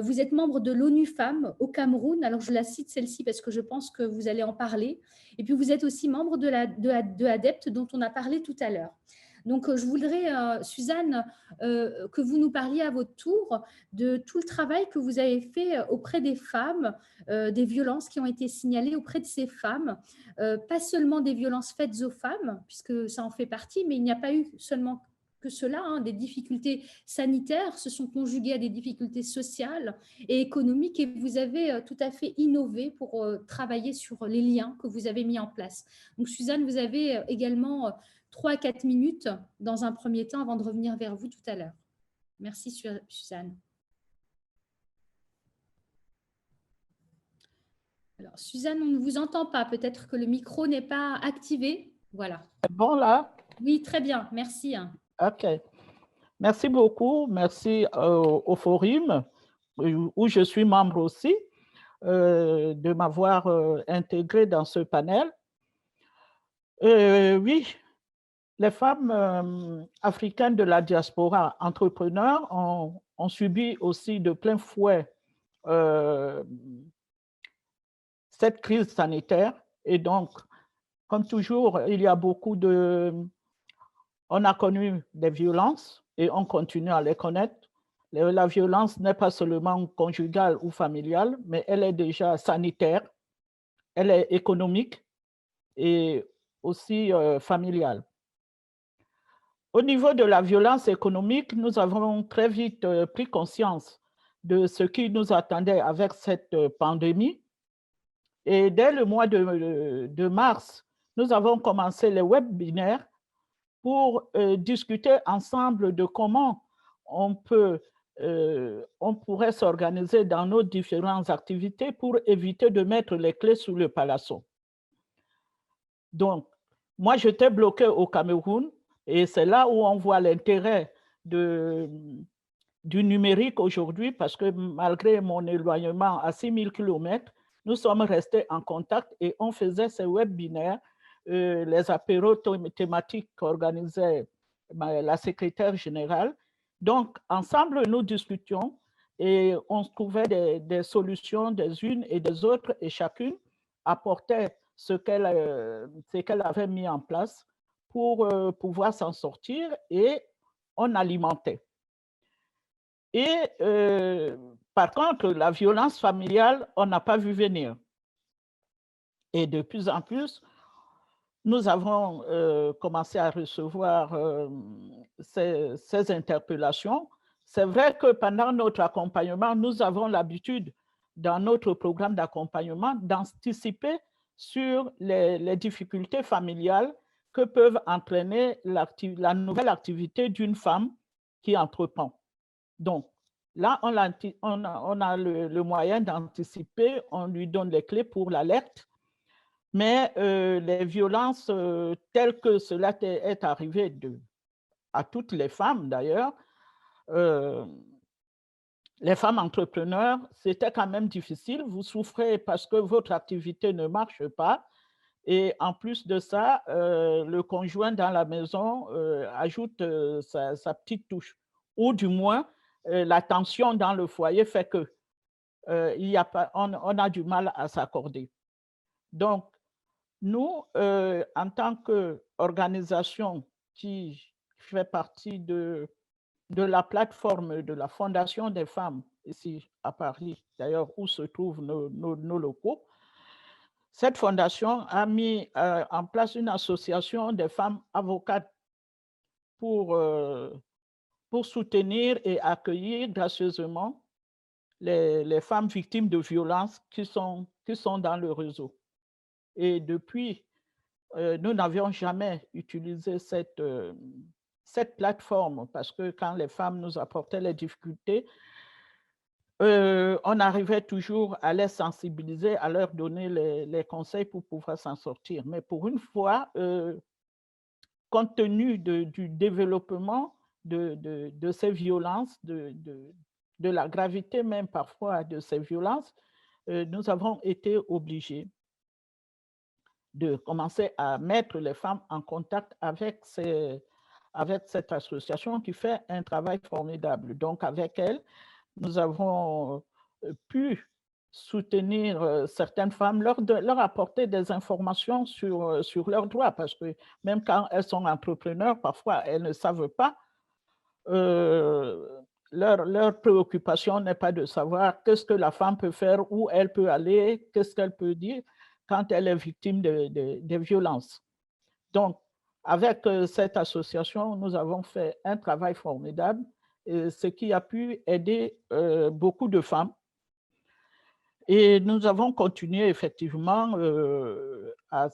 Vous êtes membre de l'ONU Femmes au Cameroun. Alors, je la cite celle-ci parce que je pense que vous allez en parler. Et puis, vous êtes aussi membre de ADEPT dont on a parlé tout à l'heure. Donc, je voudrais, Suzanne, que vous nous parliez à votre tour de tout le travail que vous avez fait auprès des femmes, des violences qui ont été signalées auprès de ces femmes, pas seulement des violences faites aux femmes, puisque ça en fait partie, mais il n'y a pas eu seulement que cela, hein, des difficultés sanitaires se sont conjuguées à des difficultés sociales et économiques et vous avez tout à fait innové pour travailler sur les liens que vous avez mis en place. Donc Suzanne, vous avez également 3 à 4 minutes dans un premier temps avant de revenir vers vous tout à l'heure. Merci Suzanne. Alors Suzanne, on ne vous entend pas, peut-être que le micro n'est pas activé. Voilà. Bon là? Oui, très bien, merci. OK. Merci beaucoup. Merci au Forum, où je suis membre aussi, de m'avoir intégré dans ce panel. Oui, les femmes africaines de la diaspora entrepreneurs ont subi aussi de plein fouet cette crise sanitaire. Et donc, comme toujours, il y a beaucoup de... On a connu des violences et on continue à les connaître. La violence n'est pas seulement conjugale ou familiale, mais elle est déjà sanitaire, elle est économique et aussi familiale. Au niveau de la violence économique, nous avons très vite pris conscience de ce qui nous attendait avec cette pandémie. Et dès le mois de mars, nous avons commencé les webinaires pour discuter ensemble de comment on pourrait s'organiser dans nos différentes activités pour éviter de mettre les clés sous le palasson. Donc, moi, j'étais bloquée au Cameroun et c'est là où on voit l'intérêt du numérique aujourd'hui parce que malgré mon éloignement à 6000 km, nous sommes restés en contact et on faisait ces webinaires, les apéros thématiques qu'organisait la secrétaire générale. Donc, ensemble, nous discutions et on trouvait des solutions des unes et des autres et chacune apportait ce qu'elle avait mis en place pour pouvoir s'en sortir et on alimentait. Et par contre, la violence familiale, on n'a pas vu venir. Et de plus en plus, nous avons commencé à recevoir ces interpellations. C'est vrai que pendant notre accompagnement, nous avons l'habitude, dans notre programme d'accompagnement, d'anticiper sur les difficultés familiales que peuvent entraîner la nouvelle activité d'une femme qui entreprend. Donc, là, on a le moyen d'anticiper, on lui donne les clés pour l'alerte. Mais les violences telles que cela est arrivé à toutes les femmes d'ailleurs, les femmes entrepreneurs, c'était quand même difficile. Vous souffrez parce que votre activité ne marche pas Et en plus de ça, le conjoint dans la maison ajoute sa petite touche. Ou du moins, la tension dans le foyer fait que on a du mal à s'accorder. Donc, nous, en tant qu'organisation qui fait partie de la plateforme de la Fondation des femmes, ici à Paris, d'ailleurs, où se trouvent nos locaux, cette fondation a mis en place une association des femmes avocates pour soutenir et accueillir gracieusement les femmes victimes de violences qui sont dans le réseau. Et depuis, nous n'avions jamais utilisé cette plateforme parce que quand les femmes nous apportaient les difficultés, on arrivait toujours à les sensibiliser, à leur donner les conseils pour pouvoir s'en sortir. Mais pour une fois, compte tenu du développement de ces violences, de la gravité même parfois de ces violences, nous avons été obligés de commencer à mettre les femmes en contact avec cette association qui fait un travail formidable. Donc, avec elle, nous avons pu soutenir certaines femmes, leur apporter des informations sur leurs droits, parce que même quand elles sont entrepreneurs, parfois elles ne savent pas. Leur préoccupation n'est pas de savoir qu'est-ce que la femme peut faire, où elle peut aller, qu'est-ce qu'elle peut dire quand elle est victime de violences. Donc, avec cette association, nous avons fait un travail formidable, ce qui a pu aider beaucoup de femmes. Et nous avons continué effectivement à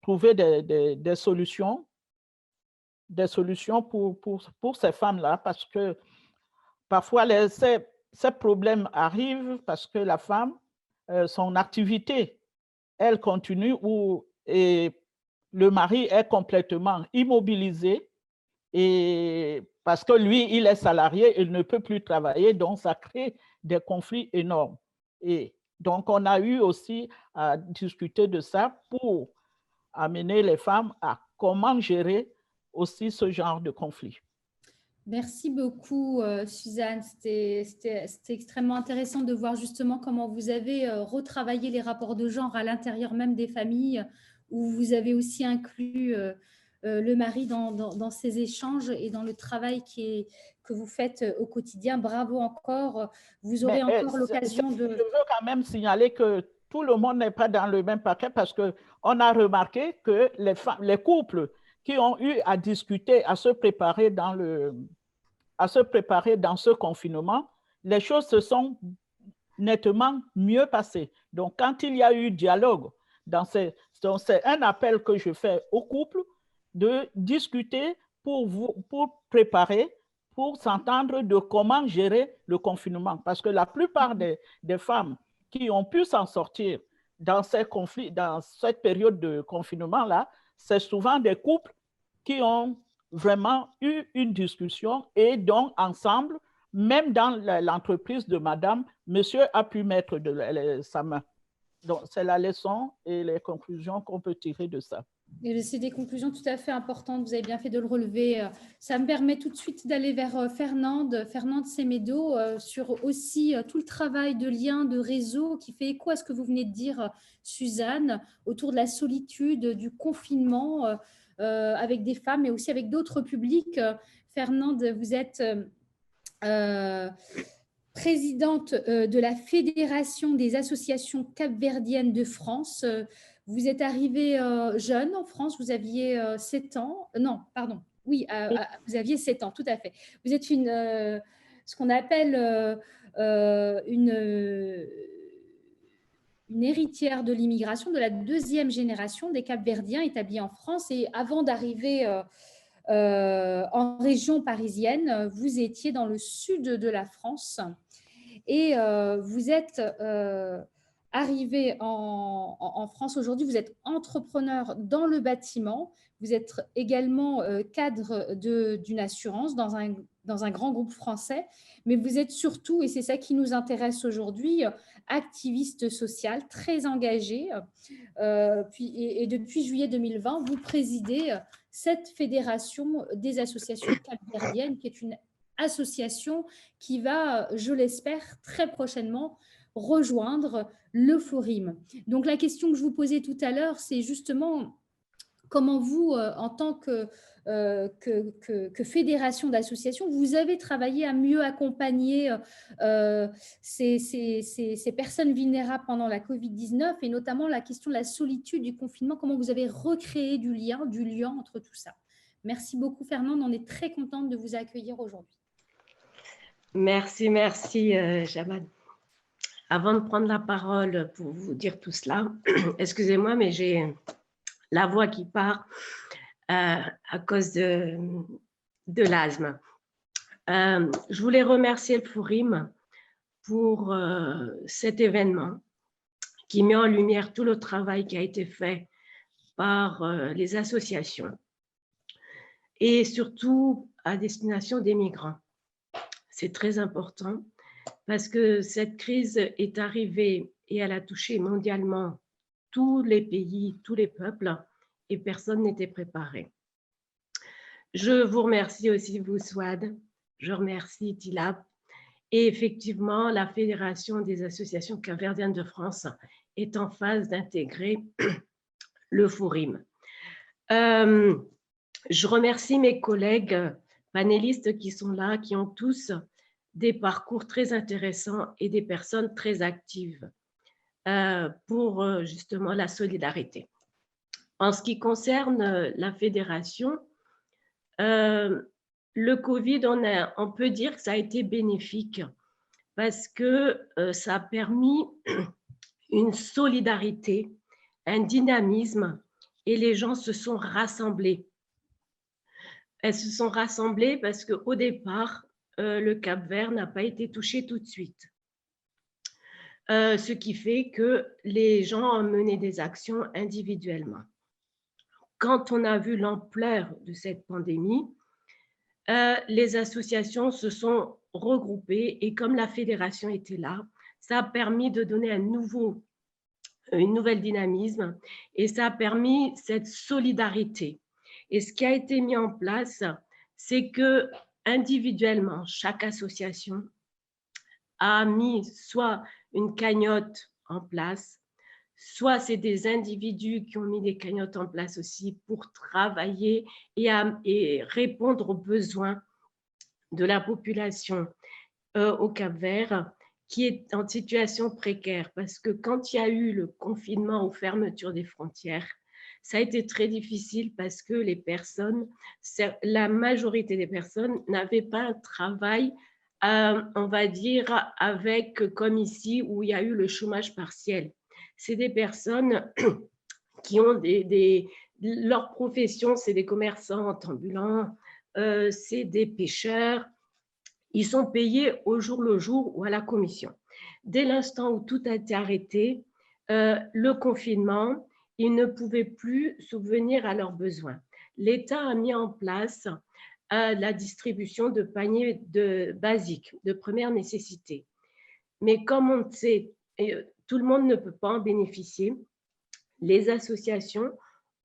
trouver des solutions pour ces femmes-là, parce que parfois ces problèmes arrivent parce que la femme, son activité, elle continue et le mari est complètement immobilisé et parce que lui, il est salarié, il ne peut plus travailler, donc ça crée des conflits énormes. Et donc, on a eu aussi à discuter de ça pour amener les femmes à comment gérer aussi ce genre de conflit. Merci beaucoup, Suzanne. C'était extrêmement intéressant de voir justement comment vous avez retravaillé les rapports de genre à l'intérieur même des familles, où vous avez aussi inclus le mari dans ces échanges et dans le travail que vous faites au quotidien. Bravo encore. Vous aurez encore l'occasion de… Je veux quand même signaler que tout le monde n'est pas dans le même paquet parce qu'on a remarqué que les couples qui ont eu à discuter, à se préparer dans ce confinement, les choses se sont nettement mieux passées. Donc, quand il y a eu dialogue, c'est un appel que je fais aux couples de discuter pour préparer, pour s'entendre de comment gérer le confinement. Parce que la plupart des femmes qui ont pu s'en sortir dans ces conflits, dans cette période de confinement-là, c'est souvent des couples qui ont vraiment eu une discussion et donc ensemble, même dans l'entreprise de madame, monsieur a pu mettre sa main. Donc, c'est la leçon et les conclusions qu'on peut tirer de ça. Et c'est des conclusions tout à fait importantes, vous avez bien fait de le relever. Ça me permet tout de suite d'aller vers Fernande Semedo sur aussi tout le travail de lien, de réseau qui fait écho à ce que vous venez de dire, Suzanne, autour de la solitude, du confinement avec des femmes, mais aussi avec d'autres publics. Fernande, vous êtes présidente de la Fédération des associations capverdiennes de France. Vous êtes arrivée jeune en France, vous aviez 7 ans. Non, pardon. Oui, vous aviez 7 ans, tout à fait. Vous êtes ce qu'on appelle une héritière de l'immigration, de la 2e génération des Capverdiens établis en France. Et avant d'arriver en région parisienne, vous étiez dans le sud de la France. Et vous êtes arrivé en France aujourd'hui, vous êtes entrepreneur dans le bâtiment, vous êtes également cadre d'une assurance dans dans un grand groupe français, mais vous êtes surtout, et c'est ça qui nous intéresse aujourd'hui, activiste social, très engagé. Et depuis juillet 2020, vous présidez cette fédération des associations capverdiennes, qui est une association qui va, je l'espère, très prochainement rejoindre le Forum. Donc la question que je vous posais tout à l'heure, c'est justement comment vous, en tant que fédération d'associations, vous avez travaillé à mieux accompagner ces personnes vulnérables pendant la Covid-19 et notamment la question de la solitude, du confinement, comment vous avez recréé du lien entre tout ça. Merci beaucoup Fernande, on est très contente de vous accueillir aujourd'hui. Merci, Jamad. Avant de prendre la parole pour vous dire tout cela, excusez-moi, mais j'ai la voix qui part à cause de l'asthme. Je voulais remercier le Forum pour cet événement qui met en lumière tout le travail qui a été fait par les associations et surtout à destination des migrants. C'est très important parce que cette crise est arrivée et elle a touché mondialement tous les pays, tous les peuples, et personne n'était préparé. Je vous remercie aussi, vous, Swad, je remercie Tilab, et effectivement, la Fédération des associations capverdiennes de France est en phase d'intégrer le Forum. Je remercie mes collègues panélistes qui sont là, qui ont tous des parcours très intéressants et des personnes très actives pour justement la solidarité. En ce qui concerne la fédération, le Covid, on peut dire que ça a été bénéfique parce que ça a permis une solidarité, un dynamisme et les gens se sont rassemblés. Elles se sont rassemblées parce qu'au départ, le Cap-Vert n'a pas été touché tout de suite. Ce qui fait que les gens ont mené des actions individuellement. Quand on a vu l'ampleur de cette pandémie, les associations se sont regroupées et comme la fédération était là, ça a permis de donner une nouvelle dynamisme et ça a permis cette solidarité. Et ce qui a été mis en place, c'est que individuellement, chaque association a mis soit une cagnotte en place, soit c'est des individus qui ont mis des cagnottes en place aussi pour travailler et répondre aux besoins de la population au Cap-Vert qui est en situation précaire. Parce que quand il y a eu le confinement ou fermeture des frontières, ça a été très difficile parce que les personnes, la majorité des personnes n'avaient pas un travail, on va dire, comme ici où il y a eu le chômage partiel. C'est des personnes qui ont leur profession, c'est des commerçants ambulants, c'est des pêcheurs. Ils sont payés au jour le jour ou à la commission. Dès l'instant où tout a été arrêté, le confinement, ils ne pouvaient plus subvenir à leurs besoins. L'État a mis en place la distribution de paniers basiques, de première nécessité. Mais comme on sait, tout le monde ne peut pas en bénéficier, les associations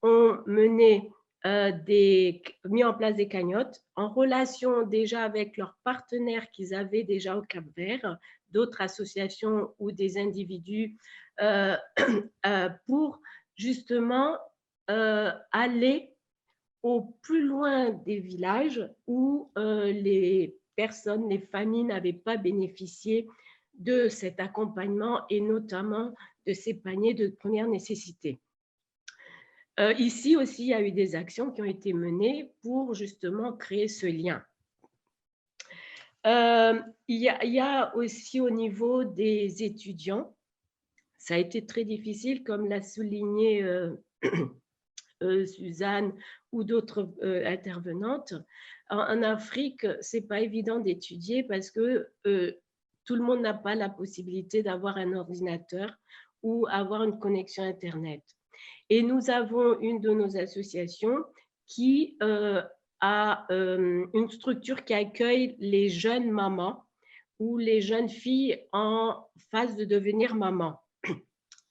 ont mis en place des cagnottes en relation déjà avec leurs partenaires qu'ils avaient déjà au Cap-Vert, d'autres associations ou des individus pour justement aller au plus loin des villages où les personnes, les familles n'avaient pas bénéficié de cet accompagnement et notamment de ces paniers de première nécessité. Ici aussi, il y a eu des actions qui ont été menées pour justement créer ce lien. Il y a aussi au niveau des étudiants, ça a été très difficile, comme l'a souligné Suzanne ou d'autres intervenantes. En Afrique, ce n'est pas évident d'étudier parce que tout le monde n'a pas la possibilité d'avoir un ordinateur ou avoir une connexion Internet. Et nous avons une de nos associations qui à une structure qui accueille les jeunes mamans ou les jeunes filles en phase de devenir maman.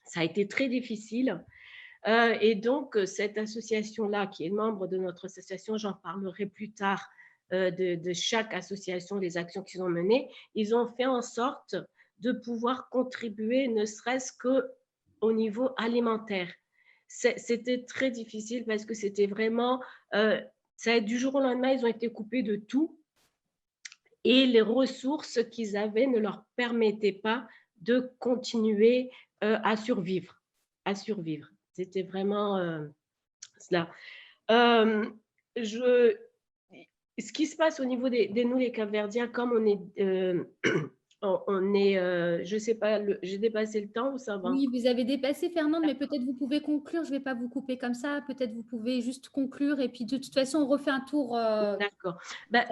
Ça a été très difficile. Et donc, cette association-là, qui est membre de notre association, j'en parlerai plus tard, de chaque association, les actions qu'ils ont menées, ils ont fait en sorte de pouvoir contribuer, ne serait-ce qu'au niveau alimentaire. C'était très difficile parce que c'était vraiment, du jour au lendemain, ils ont été coupés de tout et les ressources qu'ils avaient ne leur permettaient pas de continuer à survivre. C'était vraiment cela. Ce qui se passe au niveau de nous, les Capverdiens, comme on est je ne sais pas, j'ai dépassé le temps ou ça va? Oui, vous avez dépassé, Fernande, mais peut-être vous pouvez conclure. Je ne vais pas vous couper comme ça. Peut-être vous pouvez juste conclure et puis de toute façon, on refait un tour. D'accord.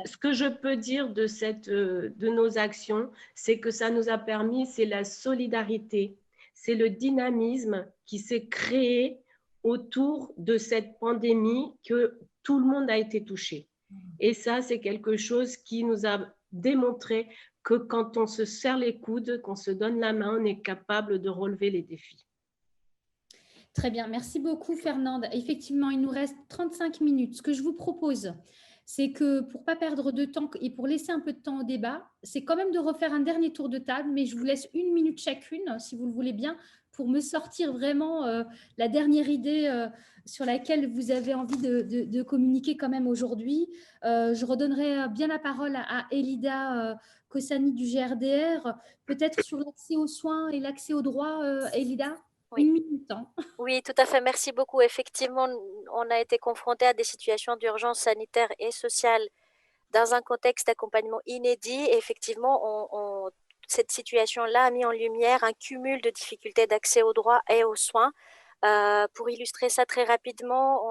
Ce que je peux dire de nos actions, c'est que ça nous a permis, c'est la solidarité, c'est le dynamisme qui s'est créé autour de cette pandémie que tout le monde a été touché. Et ça, c'est quelque chose qui nous a démontré que quand on se serre les coudes, qu'on se donne la main, on est capable de relever les défis. Très bien. Merci beaucoup, Fernande. Effectivement, il nous reste 35 minutes. Ce que je vous propose, c'est que pour ne pas perdre de temps et pour laisser un peu de temps au débat, c'est quand même de refaire un dernier tour de table, mais je vous laisse 1 minute chacune, si vous le voulez bien, pour me sortir vraiment la dernière idée sur laquelle vous avez envie de communiquer quand même aujourd'hui. Je redonnerai bien la parole à Elida Kossani du GRDR, peut-être sur l'accès aux soins et l'accès aux droits, Elida. Oui. 1 minute. Oui, tout à fait. Merci beaucoup. Effectivement, on a été confronté à des situations d'urgence sanitaire et sociale dans un contexte d'accompagnement inédit. Et effectivement, cette situation-là a mis en lumière un cumul de difficultés d'accès aux droits et aux soins. Pour illustrer ça très rapidement,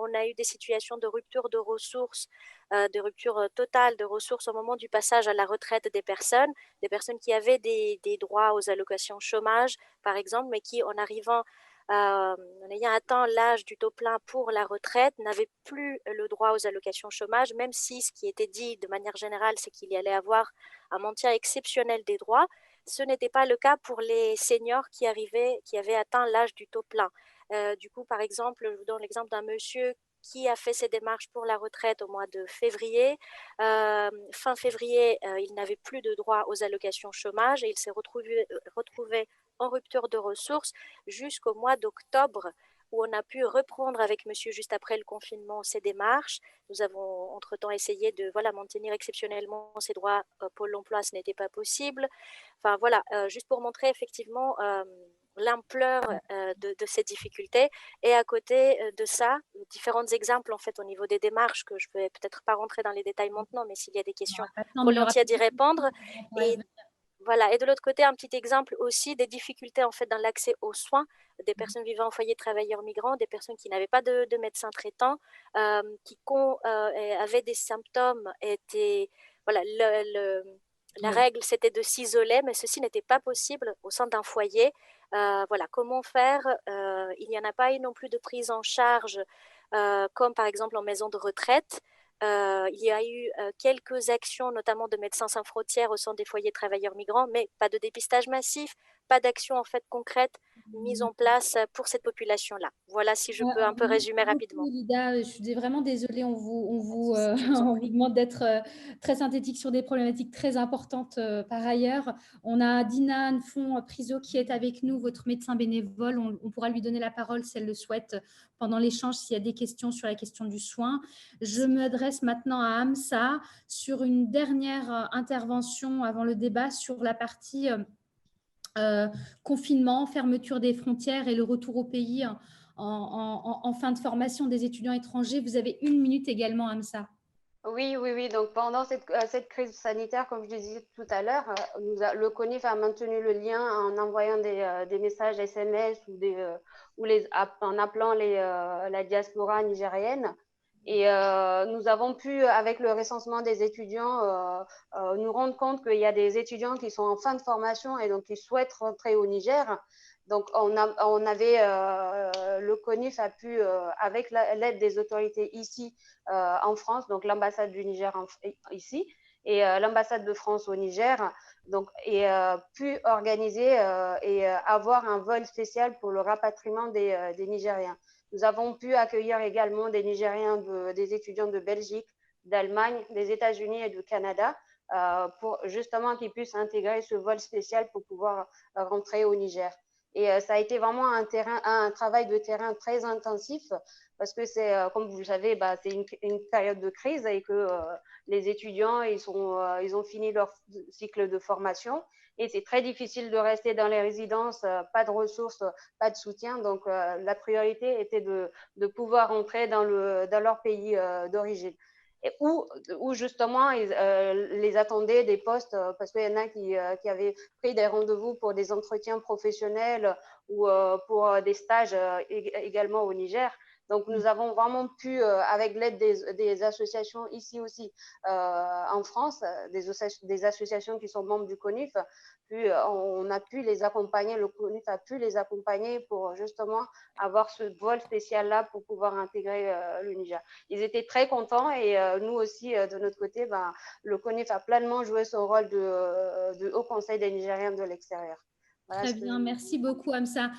on a eu des situations de rupture de ressources, de rupture totale de ressources au moment du passage à la retraite des personnes qui avaient des droits aux allocations chômage, par exemple, mais qui, en ayant atteint l'âge du taux plein pour la retraite, n'avaient plus le droit aux allocations chômage, même si ce qui était dit de manière générale, c'est qu'il y allait avoir un maintien exceptionnel des droits. Ce n'était pas le cas pour les seniors qui avaient atteint l'âge du taux plein. Du coup, par exemple, je vous donne l'exemple d'un monsieur qui a fait ses démarches pour la retraite au mois de février. Fin février, il n'avait plus de droit aux allocations chômage et il s'est retrouvé en rupture de ressources jusqu'au mois d'octobre, où on a pu reprendre avec monsieur juste après le confinement ses démarches. Nous avons entre-temps essayé de maintenir exceptionnellement ses droits. Pôle emploi, ce n'était pas possible. Enfin voilà, juste pour montrer effectivement l'ampleur de ces difficultés. Et à côté de ça, différents exemples en fait au niveau des démarches, que je ne vais peut-être pas rentrer dans les détails maintenant, mais s'il y a des questions, volontiers d'y répondre. Et de l'autre côté, un petit exemple aussi des difficultés en fait dans l'accès aux soins des personnes vivant en foyer de travailleurs migrants, des personnes qui n'avaient pas de médecin traitant, qui avaient des symptômes. La règle, c'était de s'isoler, mais ceci n'était pas possible au sein d'un foyer. Comment faire? Il n'y en a pas eu non plus de prise en charge, comme par exemple en maison de retraite. Il y a eu quelques actions, notamment de Médecins sans frontières au sein des foyers de travailleurs migrants, mais pas de dépistage massif, pas d'action en fait concrète mise en place pour cette population-là. Voilà, si je peux un peu résumer rapidement. Elida, je suis vraiment désolée, on vous demande d'être très synthétique sur des problématiques très importantes par ailleurs. On a Dina Nfon-Priso qui est avec nous, votre médecin bénévole. On pourra lui donner la parole si elle le souhaite pendant l'échange s'il y a des questions sur la question du soin. Je m'adresse maintenant à Amsa sur une dernière intervention avant le débat sur la partie confinement, fermeture des frontières et le retour au pays en fin de formation des étudiants étrangers. Vous avez 1 minute également, Amsa. Oui. Donc, pendant cette crise sanitaire, comme je disais tout à l'heure, le CONIF a maintenu le lien en envoyant des messages SMS en appelant la diaspora nigérienne. Et nous avons pu, avec le recensement des étudiants, nous rendre compte qu'il y a des étudiants qui sont en fin de formation et donc qui souhaitent rentrer au Niger. Donc, le CONIF a pu, avec l'aide des autorités ici en France, donc l'ambassade du Niger ici et l'ambassade de France au Niger, donc, et pu organiser et avoir un vol spécial pour le rapatriement des Nigériens. Nous avons pu accueillir également des Nigériens, des étudiants de Belgique, d'Allemagne, des États-Unis et du Canada pour justement qu'ils puissent intégrer ce vol spécial pour pouvoir rentrer au Niger. Et ça a été vraiment un travail de terrain très intensif parce que c'est, comme vous le savez, c'est une période de crise et que les étudiants, ils ont fini leur cycle de formation et c'est très difficile de rester dans les résidences, pas de ressources, pas de soutien. Donc, la priorité était de pouvoir rentrer dans leur pays d'origine. Où justement les attendaient des postes parce qu'il y en a qui avaient pris des rendez-vous pour des entretiens professionnels ou pour des stages également au Niger. Donc, nous avons vraiment pu, avec l'aide des associations ici aussi en France, des associations qui sont membres du CONIF, on a pu les accompagner, le CONIF a pu les accompagner pour justement avoir ce vol spécial-là pour pouvoir intégrer le Niger. Ils étaient très contents et nous aussi, de notre côté, le CONIF a pleinement joué son rôle de Haut Conseil des Nigériens de l'extérieur. Voilà. Très bien, merci beaucoup Amsa.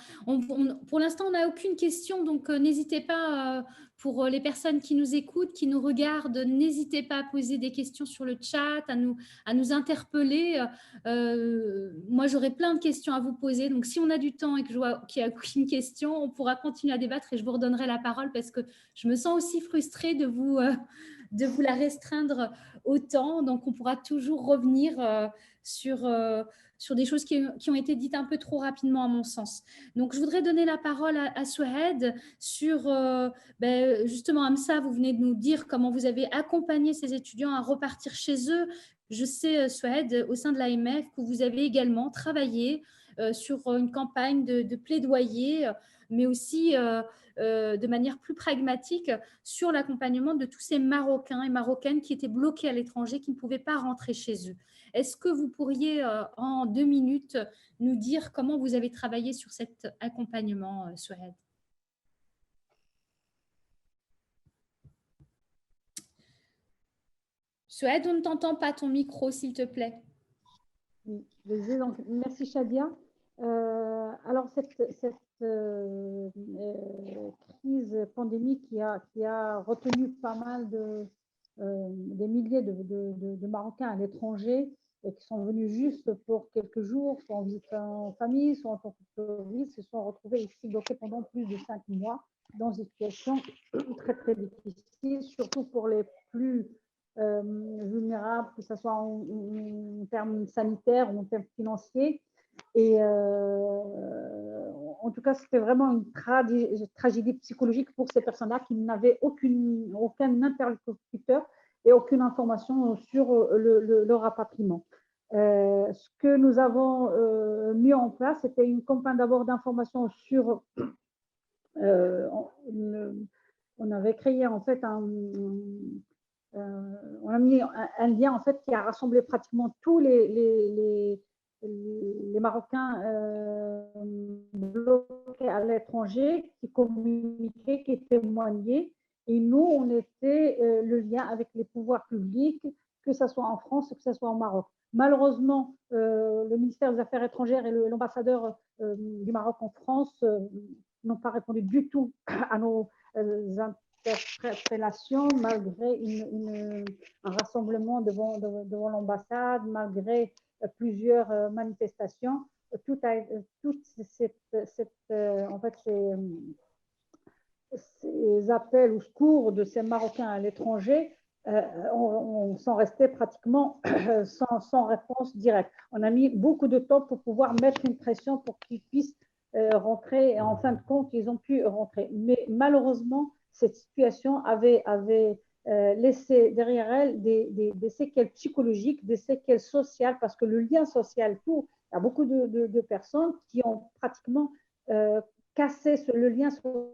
Pour l'instant, on n'a aucune question, donc n'hésitez pas, pour les personnes qui nous écoutent, qui nous regardent, n'hésitez pas à poser des questions sur le chat, à nous interpeller. Moi, j'aurai plein de questions à vous poser, donc si on a du temps et que je vois qu'il n'y a aucune question, on pourra continuer à débattre et je vous redonnerai la parole parce que je me sens aussi frustrée de vous la restreindre autant, donc on pourra toujours revenir sur des choses qui ont été dites un peu trop rapidement à mon sens. Donc, je voudrais donner la parole à Souhaid sur, justement, Amsa, vous venez de nous dire comment vous avez accompagné ces étudiants à repartir chez eux. Je sais, Souhaid, au sein de l'AMF, que vous avez également travaillé sur une campagne de plaidoyer, mais aussi de manière plus pragmatique sur l'accompagnement de tous ces Marocains et Marocaines qui étaient bloqués à l'étranger, qui ne pouvaient pas rentrer chez eux. Est-ce que vous pourriez, en 2 minutes, nous dire comment vous avez travaillé sur cet accompagnement, Souhaid? Souhaid, on ne t'entend pas, ton micro, s'il te plaît. Oui, donc, merci Shadia. Alors, cette crise pandémique qui a retenu pas mal des milliers de Marocains à l'étranger et qui sont venus juste pour quelques jours, soit en visite en famille, soit en tant que touristes, se sont retrouvés ici bloqués pendant plus de 5 mois dans une situation très, très difficile, surtout pour les plus vulnérables, que ce soit en termes sanitaires ou en termes financiers. Et en tout cas, c'était vraiment une tragédie psychologique pour ces personnes-là qui n'avaient aucun interlocuteur et aucune information sur le rapatriement. Ce que nous avons mis en place, c'était une campagne d'abord d'information sur... on avait créé en fait on a mis un lien en fait qui a rassemblé pratiquement tous les Marocains bloqués à l'étranger, qui communiquaient, qui témoignaient. Et nous, on était le lien avec les pouvoirs publics, que ce soit en France, que ce soit au Maroc. Malheureusement, le ministère des Affaires étrangères et l'ambassadeur du Maroc en France n'ont pas répondu du tout à nos interpellations, malgré un rassemblement devant l'ambassade, malgré plusieurs manifestations. En fait, ces appels au secours de ces Marocains à l'étranger sont restés pratiquement sans réponse directe. On a mis beaucoup de temps pour pouvoir mettre une pression pour qu'ils puissent rentrer, et en fin de compte, ils ont pu rentrer. Mais malheureusement, cette situation avait laissé derrière elle des séquelles psychologiques, des séquelles sociales, parce que le lien social, il y a beaucoup de personnes qui ont pratiquement cassé le lien social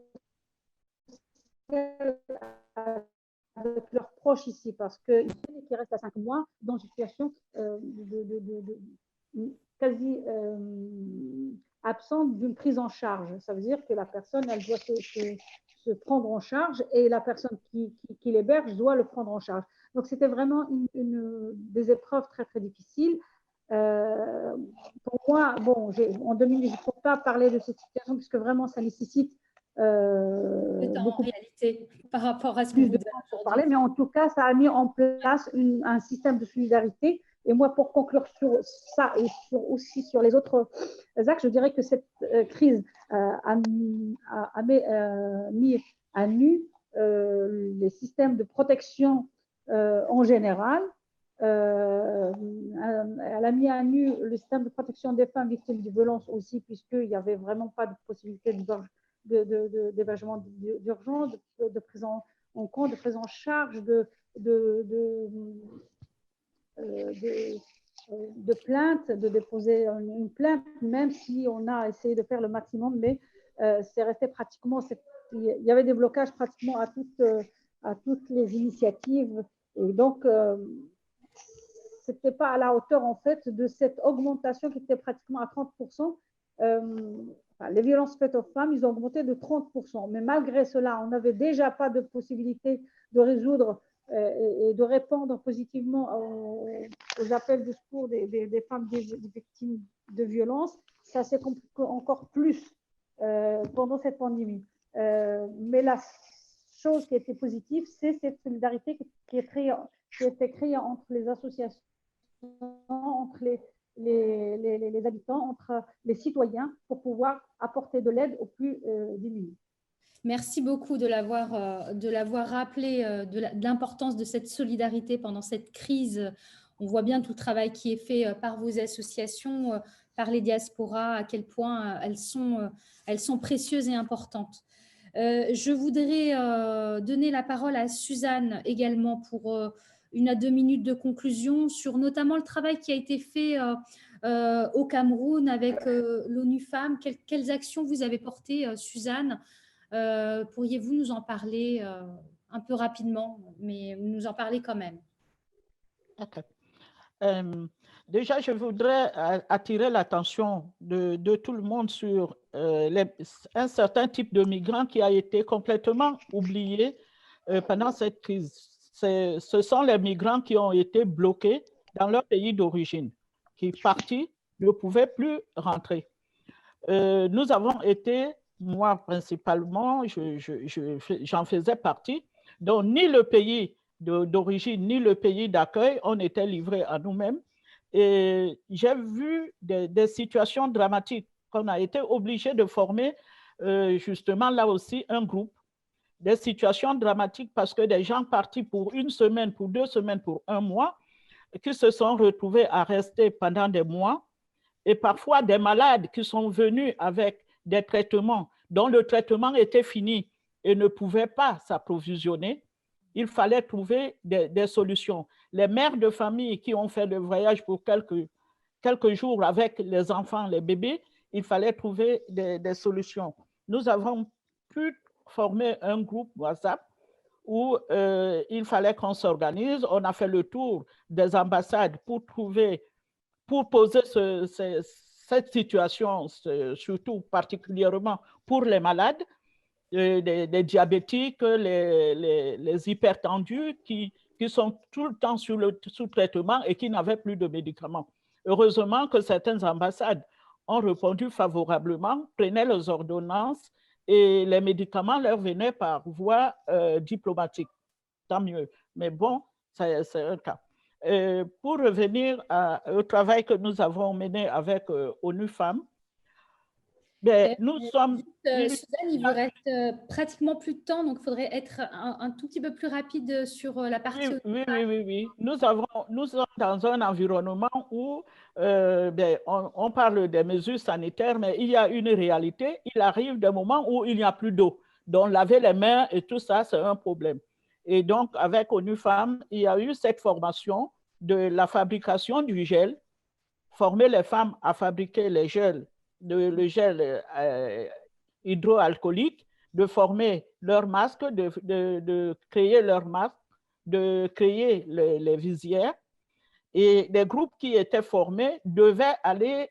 avec leurs proches ici, parce qu'ils restent à 5 mois dans une situation quasi absente d'une prise en charge. Ça veut dire que la personne, elle doit se prendre en charge et la personne qui l'héberge doit le prendre en charge. Donc, c'était vraiment des épreuves très, très difficiles. Pour moi, bon, en 2000, il ne faut pas parler de cette situation puisque vraiment, ça nécessite beaucoup en réalité par rapport à ce que plus vous de temps pour parler, mais en tout cas, ça a mis en place un système de solidarité. Et moi, pour conclure sur ça et aussi sur les autres axes, je dirais que cette crise a mis à nu les systèmes de protection en général. Elle a mis à nu le système de protection des femmes victimes de violences aussi, puisqu'il n'y avait vraiment pas de possibilité d'hébergement d'urgence, de prise en compte, de prise en charge, de plainte, de déposer une plainte, même si on a essayé de faire le maximum, mais c'est resté pratiquement, il y avait des blocages pratiquement à toutes les initiatives. Et donc, c'était pas à la hauteur, en fait, de cette augmentation qui était pratiquement à 30%. Les violences faites aux femmes, ils ont augmenté de 30%. Mais malgré cela, on n'avait déjà pas de possibilité de résoudre et de répondre positivement aux appels de secours des femmes des victimes de violences. Ça s'est compliqué encore plus pendant cette pandémie. Mais la chose qui était positive, c'est cette solidarité qui a été créée entre les associations, entre les habitants, entre les citoyens, pour pouvoir apporter de l'aide aux plus démunis. Merci beaucoup de l'avoir rappelé, de l'importance de cette solidarité pendant cette crise. On voit bien tout le travail qui est fait par vos associations, par les diasporas, à quel point elles sont précieuses et importantes. Je voudrais donner la parole à Suzanne également pour 1 à 2 minutes de conclusion sur notamment le travail qui a été fait au Cameroun avec l'ONU Femmes. Quelles actions vous avez portées, Suzanne? Pourriez-vous nous en parler un peu rapidement, mais nous en parler quand même? Okay. Déjà, je voudrais attirer l'attention de tout le monde sur un certain type de migrants qui a été complètement oublié pendant cette crise. Ce sont les migrants qui ont été bloqués dans leur pays d'origine, qui partis ne pouvaient plus rentrer. Nous avons été, moi principalement, j'en faisais partie, donc ni le pays d'origine ni le pays d'accueil, on était livrés à nous-mêmes. Et j'ai vu des situations dramatiques qu'on a été obligé de former justement là aussi un groupe. Des situations dramatiques parce que des gens partis pour 1 semaine, pour 2 semaines, pour 1 mois, qui se sont retrouvés à rester pendant des mois, et parfois des malades qui sont venus avec des traitements dont le traitement était fini et ne pouvaient pas s'approvisionner. Il fallait trouver des solutions. Les mères de famille qui ont fait le voyage pour quelques jours avec les enfants, les bébés, il fallait trouver des solutions. Nous avons pu former un groupe WhatsApp où il fallait qu'on s'organise. On a fait le tour des ambassades pour poser cette situation, surtout particulièrement pour les malades, des diabétiques, les hypertendus qui sont tout le temps sous traitement et qui n'avaient plus de médicaments. Heureusement que certaines ambassades ont répondu favorablement, prenaient les ordonnances et les médicaments leur venaient par voie diplomatique. Tant mieux. Mais bon, c'est un cas. Pour revenir au travail que nous avons mené avec ONU Femmes, nous sommes... Suzanne, il vous reste pratiquement plus de temps, donc il faudrait être un tout petit peu plus rapide sur la partie... Oui. Nous sommes dans un environnement où on parle des mesures sanitaires, mais il y a une réalité. Il arrive des moments où il n'y a plus d'eau. Donc, laver les mains et tout ça, c'est un problème. Et donc, avec ONU Femmes, il y a eu cette formation de la fabrication du gel, former les femmes à fabriquer le gel hydroalcoolique, de former leurs masques, de créer leurs masques, de créer les visières Et les groupes qui étaient formés devaient aller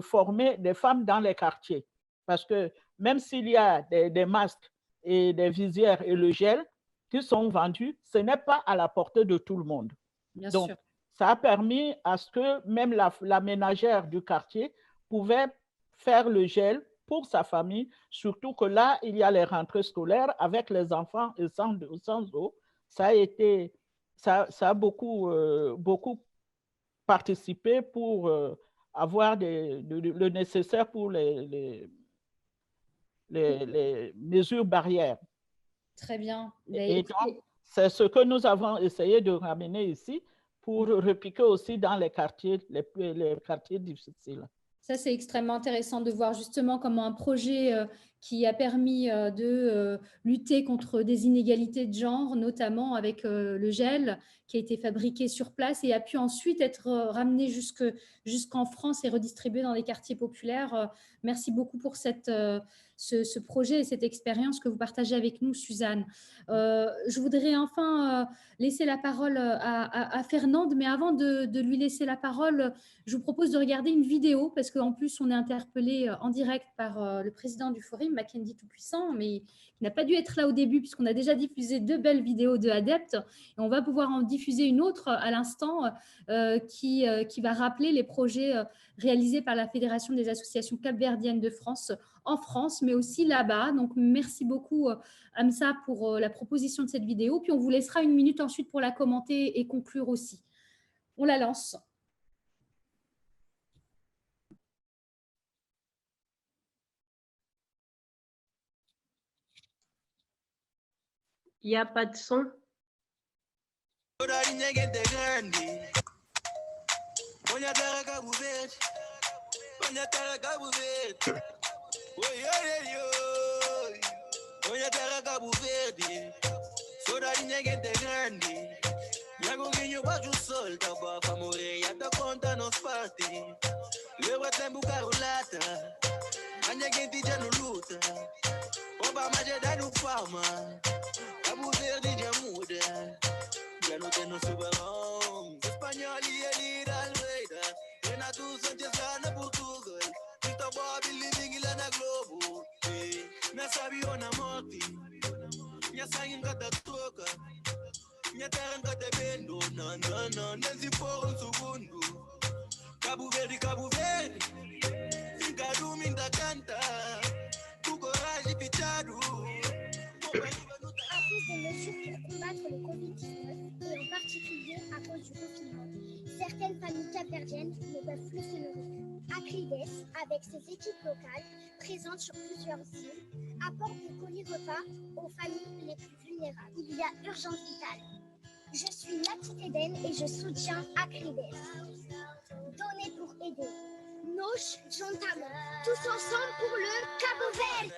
former des femmes dans les quartiers. Parce que même s'il y a des masques et des visières et le gel qui sont vendus, ce n'est pas à la portée de tout le monde. Bien Donc, sûr. ça a permis à ce que même la ménagère du quartier pouvait faire le gel pour sa famille, surtout que là, il y a les rentrées scolaires avec les enfants et sans eau. Ça a beaucoup participé pour avoir le nécessaire pour les mesures barrières. Très bien. Et donc, c'est ce que nous avons essayé de ramener ici pour repiquer aussi dans les quartiers difficiles. Ça, c'est extrêmement intéressant de voir justement comment un projet qui a permis de lutter contre des inégalités de genre, notamment avec le gel qui a été fabriqué sur place et a pu ensuite être ramené jusqu'en France et redistribué dans les quartiers populaires. Merci beaucoup pour ce projet et cette expérience que vous partagez avec nous, Suzanne. Je voudrais enfin laisser la parole à Fernande, mais avant de lui laisser la parole, je vous propose de regarder une vidéo parce qu'en plus, on est interpellé en direct par le président du Forum, Mackenzie Tout-Puissant, mais il n'a pas dû être là au début puisqu'on a déjà diffusé 2 belles vidéos de Adeptes et on va pouvoir en diffuser une autre à l'instant qui va rappeler les projets réalisés par la Fédération des associations capverdiennes de France en France, mais aussi là-bas. Donc, merci beaucoup, Amsa, pour la proposition de cette vidéo. Puis, on vous laissera 1 minute ensuite pour la commenter et conclure aussi. On la lance. Il n'y a pas de son. Cabo Verde já muda, já não tem no Subarão. Espanhol e ele da Almeida, Renato Sanches lá na Portugal. Tita Bob living lá na Globo. Minha sabio na morte, minha sangue em cada toca, minha terra em cada vendo. Não, não, não, nem se for segundo. Cabo Verde, fica dormindo a cantar. Tu coragem fichado. À cause des mesures pour combattre le Covid-19 et en particulier à cause du confinement, certaines familles capverdiennes ne peuvent plus se nourrir. Aclides, avec ses équipes locales présentes sur plusieurs îles, apporte des colis repas aux familles les plus vulnérables. Il y a urgence vitale. Je suis Nati Eden et je soutiens Aclides. Donner pour aider. Nos juntamos. Tous ensemble pour le Cabo Verde.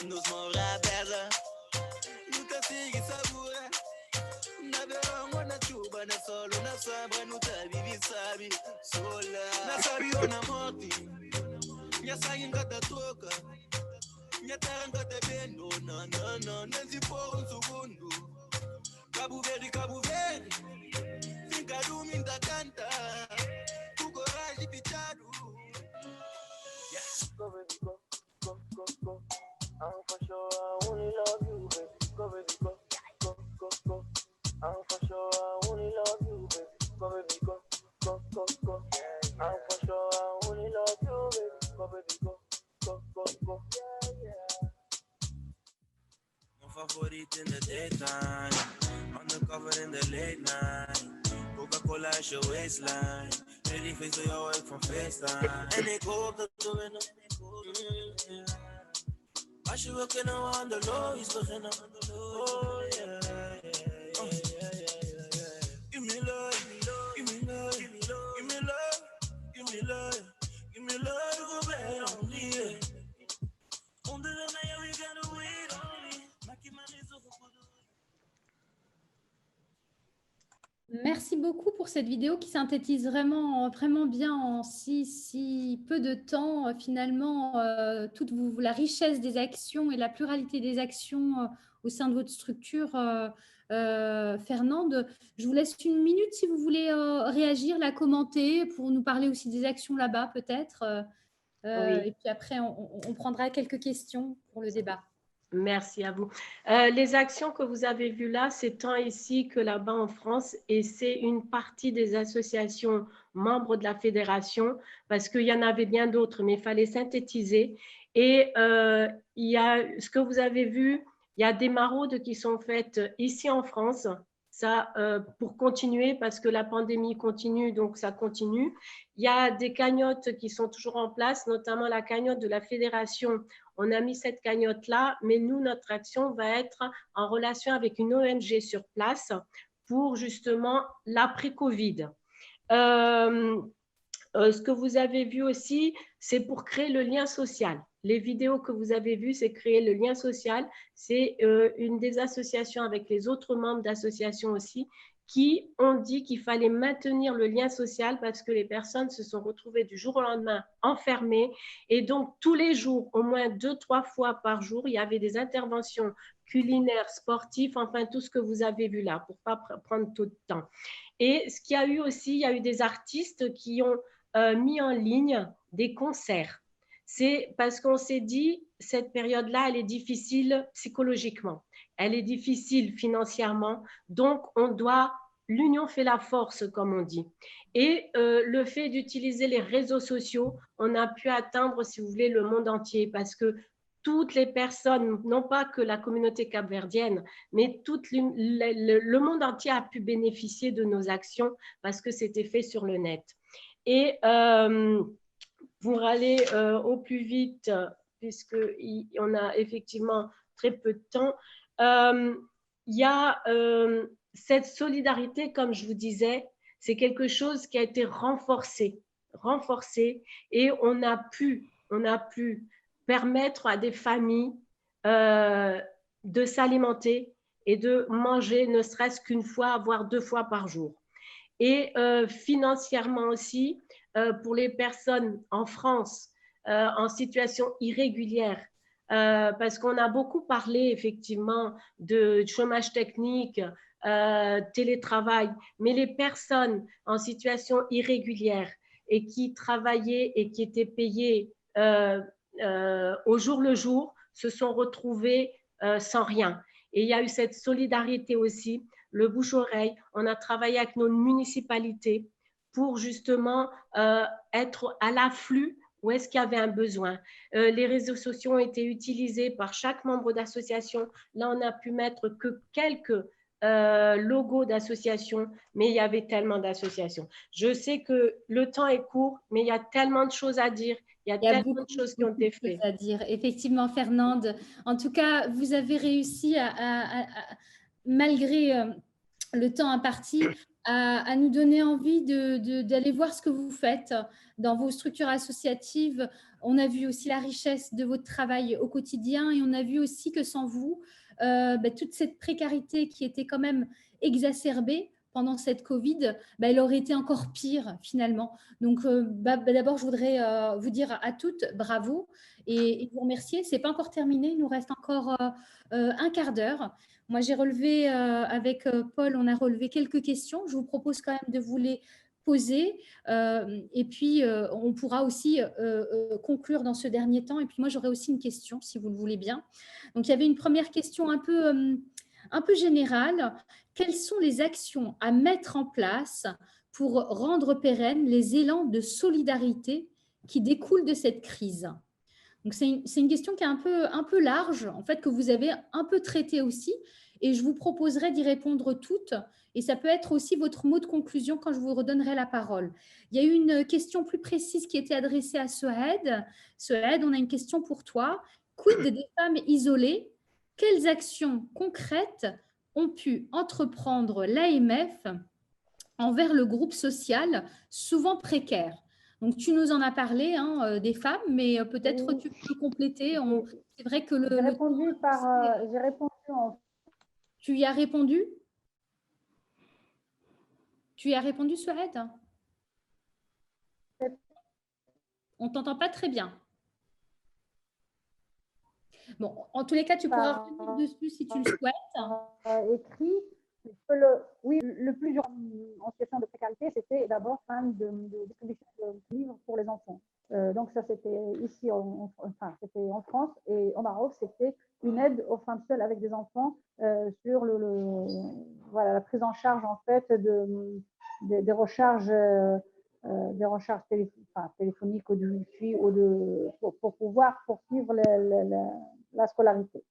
Nos mora bela, nunca sigue sabura. Na verão, na chuva, na solo, na sombra, não tá vive, sabe? Sola, na sabe ou na morte. Minha sangue em cada troca, minha terra em cada vendo. Não, não, não, nem se for segundo. Cabo Verde, fica dormindo a cantar. Tu coragem pichado. Go, baby, go. I'm for sure I only love you, baby. Go, baby, go. I'm for sure I only love you, baby. Go, baby, go. I'm for sure I only love you, baby. Go, baby, go. My favorite in the daytime, undercover in the late night. Coca-Cola is your waistline. Pretty face of your work from FaceTime. And they go up the door and als je ook kunnen we aan de low is beginnen. Oh yeah. Give me love, give me love, give me love, give me love, give me love, give me love. You go back on me. Onder de mij, we gotta wait on me. Maak je maar niet zo goed. Merci beaucoup pour cette vidéo qui synthétise vraiment, vraiment bien en si peu de temps, finalement, la richesse des actions et la pluralité des actions au sein de votre structure. Fernande, je vous laisse une minute si vous voulez réagir, la commenter, pour nous parler aussi des actions là-bas peut-être. Oui. Et puis après, on prendra quelques questions pour le débat. Merci à vous. Les actions que vous avez vues là, c'est tant ici que là-bas en France, et c'est une partie des associations membres de la fédération, parce qu'il y en avait bien d'autres, mais il fallait synthétiser. Et il y a ce que vous avez vu, il y a des maraudes qui sont faites ici en France, ça pour continuer, parce que la pandémie continue, donc ça continue. Il y a des cagnottes qui sont toujours en place, notamment la cagnotte de la fédération. On a mis cette cagnotte-là, mais nous, notre action va être en relation avec une ONG sur place pour justement l'après-Covid. Ce que vous avez vu aussi, c'est pour créer le lien social. Les vidéos que vous avez vues, c'est créer le lien social. C'est une des associations avec les autres membres d'associations aussi qui ont dit qu'il fallait maintenir le lien social parce que les personnes se sont retrouvées du jour au lendemain enfermées. Et donc, tous les jours, au moins 2-3 fois par jour, il y avait des interventions culinaires, sportives, enfin tout ce que vous avez vu là, pour ne pas prendre tout le temps. Et ce qu'il y a eu aussi, il y a eu des artistes qui ont mis en ligne des concerts. C'est parce qu'on s'est dit, cette période-là, elle est difficile psychologiquement, elle est difficile financièrement, donc l'union fait la force, comme on dit. Et le fait d'utiliser les réseaux sociaux, on a pu atteindre, si vous voulez, le monde entier, parce que toutes les personnes, non pas que la communauté capverdienne, mais tout le monde entier a pu bénéficier de nos actions parce que c'était fait sur le net. Et pour aller au plus vite, puisqu'on a effectivement très peu de temps, il y a cette solidarité, comme je vous disais, c'est quelque chose qui a été renforcé, et on a pu permettre à des familles de s'alimenter et de manger ne serait-ce qu'une fois, voire 2 fois par jour. Et financièrement aussi, pour les personnes en France en situation irrégulière, parce qu'on a beaucoup parlé effectivement de chômage technique, télétravail, mais les personnes en situation irrégulière et qui travaillaient et qui étaient payées au jour le jour se sont retrouvées sans rien. Et il y a eu cette solidarité aussi, le bouche-oreille. On a travaillé avec nos municipalités pour justement être à l'afflux où est-ce qu'il y avait un besoin. Les réseaux sociaux ont été utilisés par chaque membre d'association. Là, on a pu mettre que quelques logos d'associations, mais il y avait tellement d'associations. Je sais que le temps est court, mais il y a tellement de choses à dire. Il y a tellement de choses qui ont été faites. À dire. Effectivement, Fernande. En tout cas, vous avez réussi malgré le temps imparti, à nous donner envie d'aller voir ce que vous faites dans vos structures associatives. On a vu aussi la richesse de votre travail au quotidien, et on a vu aussi que sans vous, toute cette précarité qui était quand même exacerbée pendant cette Covid, elle aurait été encore pire finalement. Donc, d'abord, je voudrais vous dire à toutes bravo et vous remercier. Ce n'est pas encore terminé, il nous reste encore un quart d'heure. Moi, j'ai relevé avec Paul, on a relevé quelques questions. Je vous propose quand même de vous les poser et puis on pourra aussi conclure dans ce dernier temps. Et puis moi, j'aurai aussi une question, si vous le voulez bien. Donc, il y avait une première question un peu générale. Quelles sont les actions à mettre en place pour rendre pérennes les élans de solidarité qui découlent de cette crise? Donc, c'est une question qui est un peu large, en fait, que vous avez un peu traitée aussi, et je vous proposerai d'y répondre toutes, et ça peut être aussi votre mot de conclusion quand je vous redonnerai la parole. Il y a eu une question plus précise qui était adressée à Sohed. Sohed, on a une question pour toi. Quid des femmes isolées? Quelles actions concrètes ont pu entreprendre l'AMF envers le groupe social souvent précaire? Donc, tu nous en as parlé, des femmes, mais peut-être Oui. tu peux compléter. C'est vrai que j'ai répondu Tu y as répondu? Tu y as répondu, Souhaed? On ne t'entend pas très bien. Bon, en tous les cas, tu pourras revenir dessus si tu le souhaites. Écrit, oui, le plus dur en situation de précarité, c'était d'abord de distribution de livres pour les enfants. Donc ça, c'était ici, c'était en France, et au Maroc, c'était une aide aux femmes seules avec des enfants sur la prise en charge en fait des recharges téléphoniques ou de Wi-Fi pour pouvoir poursuivre la scolarité.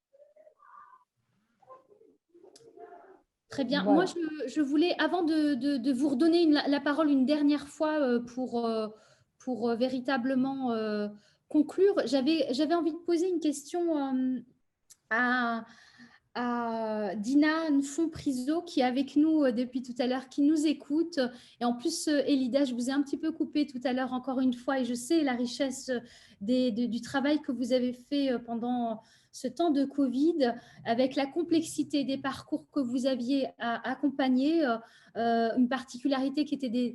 Très bien. Voilà. Moi, je voulais, avant de vous redonner la parole une dernière fois pour véritablement conclure, j'avais envie de poser une question à Dina Nfon-Priso qui est avec nous depuis tout à l'heure, qui nous écoute. Et en plus, Elida, je vous ai un petit peu coupé tout à l'heure encore une fois, et je sais la richesse du travail que vous avez fait pendant ce temps de Covid, avec la complexité des parcours que vous aviez à accompagner, une particularité qui était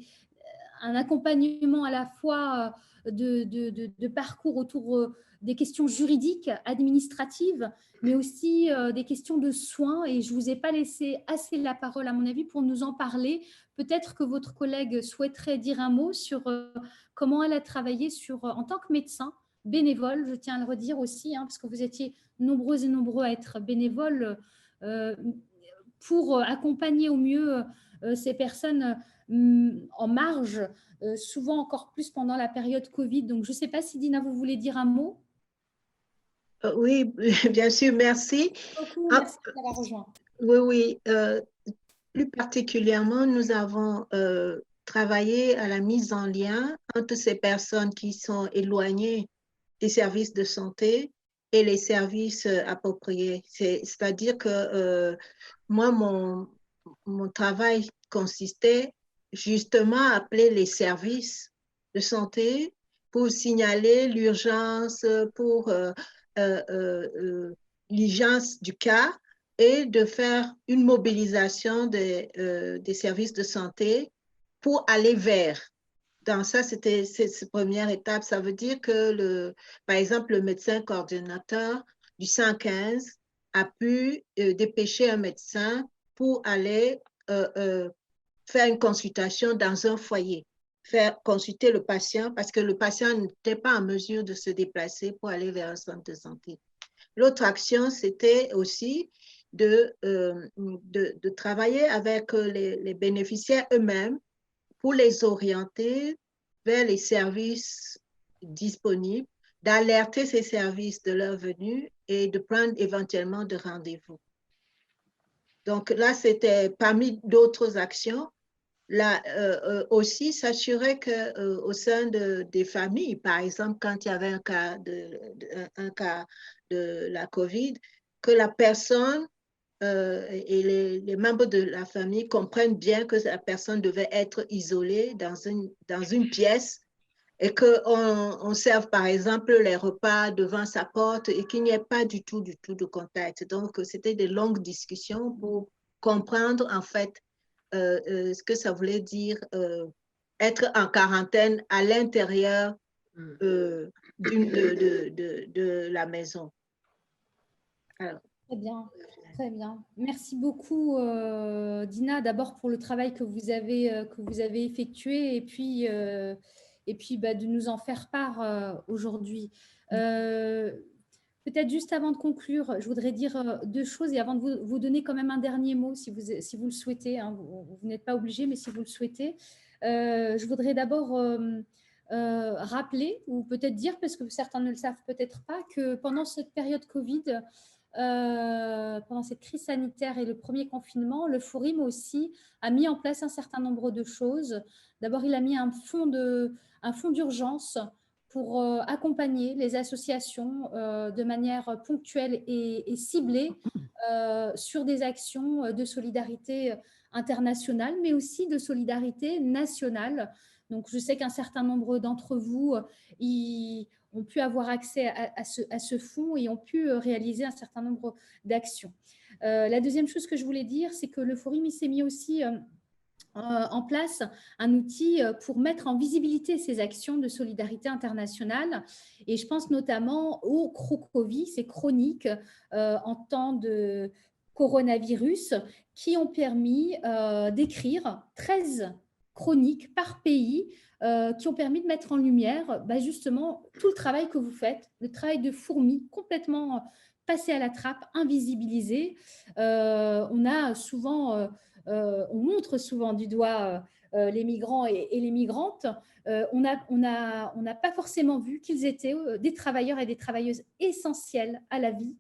un accompagnement à la fois de parcours autour des questions juridiques, administratives, mais aussi des questions de soins. Et je ne vous ai pas laissé assez la parole, à mon avis, pour nous en parler. Peut-être que votre collègue souhaiterait dire un mot sur comment elle a travaillé en tant que médecin bénévole, je tiens à le redire aussi, parce que vous étiez nombreux et nombreux à être bénévoles pour accompagner au mieux ces personnes en marge, souvent encore plus pendant la période Covid. Donc, je ne sais pas si Dina, vous voulez dire un mot? Oui, bien sûr, merci. Beaucoup, merci d'avoir rejoint. Oui. Plus particulièrement, nous avons travaillé à la mise en lien entre ces personnes qui sont éloignées des services de santé et les services appropriés. C'est-à-dire que moi, mon travail consistait justement à appeler les services de santé pour signaler l'urgence, pour l'urgence du cas, et de faire une mobilisation des services de santé pour aller vers. Dans ça, c'était cette première étape. Ça veut dire que, par exemple, le médecin coordonnateur du 115 a pu dépêcher un médecin pour aller faire une consultation dans un foyer, faire consulter le patient parce que le patient n'était pas en mesure de se déplacer pour aller vers un centre de santé. L'autre action, c'était aussi de travailler avec les bénéficiaires eux-mêmes pour les orienter vers les services disponibles, d'alerter ces services de leur venue et de prendre éventuellement de rendez-vous. Donc là, c'était parmi d'autres actions. Là, aussi, s'assurer qu'au sein des familles, par exemple, quand il y avait un cas de la COVID, que la personne et les membres de la famille comprennent bien que la personne devait être isolée dans une pièce et qu'on serve, par exemple, les repas devant sa porte et qu'il n'y ait pas du tout de contact. Donc, c'était des longues discussions pour comprendre, en fait, ce que ça voulait dire être en quarantaine à l'intérieur de la maison. Alors. Très bien, très bien. Merci beaucoup, Dina, d'abord pour le travail que vous avez effectué et puis de nous en faire part aujourd'hui. Peut-être juste avant de conclure, je voudrais dire deux choses et avant de vous donner quand même un dernier mot, si vous le souhaitez. Vous n'êtes pas obligé, mais si vous le souhaitez. Je voudrais d'abord rappeler, ou peut-être dire, parce que certains ne le savent peut-être pas, que pendant cette période Covid, pendant cette crise sanitaire et le premier confinement, le Forum aussi a mis en place un certain nombre de choses. D'abord, il a mis un fonds d'urgence pour accompagner les associations de manière ponctuelle et ciblée sur des actions de solidarité internationale, mais aussi de solidarité nationale. Donc, je sais qu'un certain nombre d'entre vous ont pu avoir accès à ce fonds et ont pu réaliser un certain nombre d'actions. La deuxième chose que je voulais dire, c'est que le Forum s'est mis aussi en place un outil pour mettre en visibilité ces actions de solidarité internationale. Et je pense notamment au CROCOVI, ces chroniques en temps de coronavirus, qui ont permis d'écrire 13 chroniques par pays, qui ont permis de mettre en lumière justement tout le travail que vous faites, le travail de fourmi complètement passé à la trappe, invisibilisé. On a souvent... on montre souvent du doigt les migrants et les migrantes. On n'a pas forcément vu qu'ils étaient des travailleurs et des travailleuses essentiels à la vie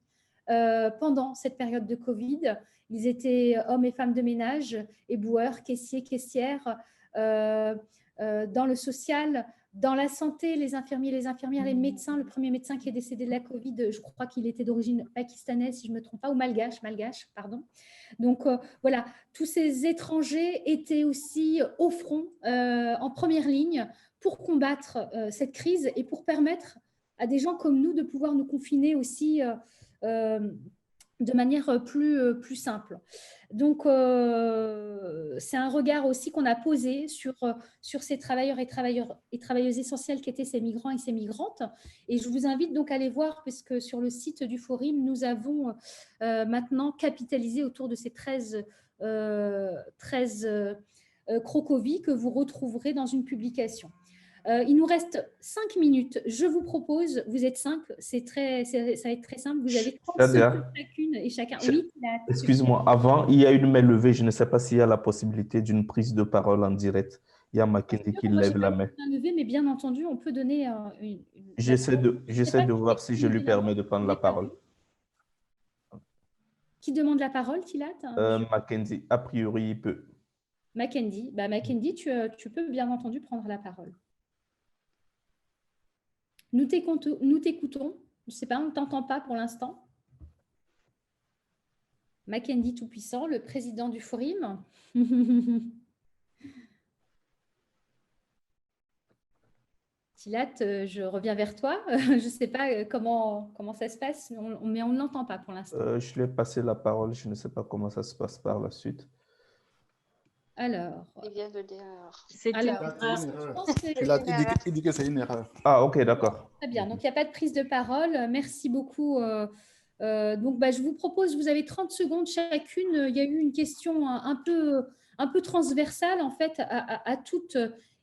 pendant cette période de Covid. Ils étaient hommes et femmes de ménage, éboueurs, caissiers, caissières, dans le social, dans la santé, les infirmiers, les infirmières, les médecins. Le premier médecin qui est décédé de la Covid, je crois qu'il était d'origine pakistanaise, si je ne me trompe pas, ou malgache, pardon. Donc voilà, tous ces étrangers étaient aussi au front, en première ligne, pour combattre cette crise et pour permettre à des gens comme nous de pouvoir nous confiner aussi de manière plus simple. Donc, c'est un regard aussi qu'on a posé sur ces travailleurs et travailleuses essentielles qui étaient ces migrants et ces migrantes. Et je vous invite donc à aller voir, puisque sur le site du Forum, nous avons maintenant capitalisé autour de ces 13 crocovis que vous retrouverez dans une publication. Il nous reste 5 minutes. Je vous propose, vous êtes 5, ça va être très simple. Vous avez 30 secondes chacune et chacun. Oui, excuse-moi, avant, il y a une main levée. Je ne sais pas s'il y a la possibilité d'une prise de parole en direct. Il y a Mackenzie qui lève la main. Levée, mais bien entendu, on peut donner J'essaie de voir si je lui permets de prendre la parole. Qui demande la parole, Tilat? Mackenzie, a priori, il peut. Mackenzie, tu peux bien entendu prendre la parole. Nous t'écoutons. Je ne sais pas, on ne t'entend pas pour l'instant. Mackenzie Tout-Puissant, le président du Forum. Tilat, je reviens vers toi. Je ne sais pas comment ça se passe, mais on ne l'entend pas pour l'instant. Je lui ai passé la parole. Je ne sais pas comment ça se passe par la suite. Alors, il vient de dire. Il dit que c'est une erreur. Ah, ok, d'accord. Très bien. Donc, il n'y a pas de prise de parole. Merci beaucoup. Donc, je vous propose, vous avez 30 secondes chacune. Il y a eu une question un peu transversale, en fait, à toutes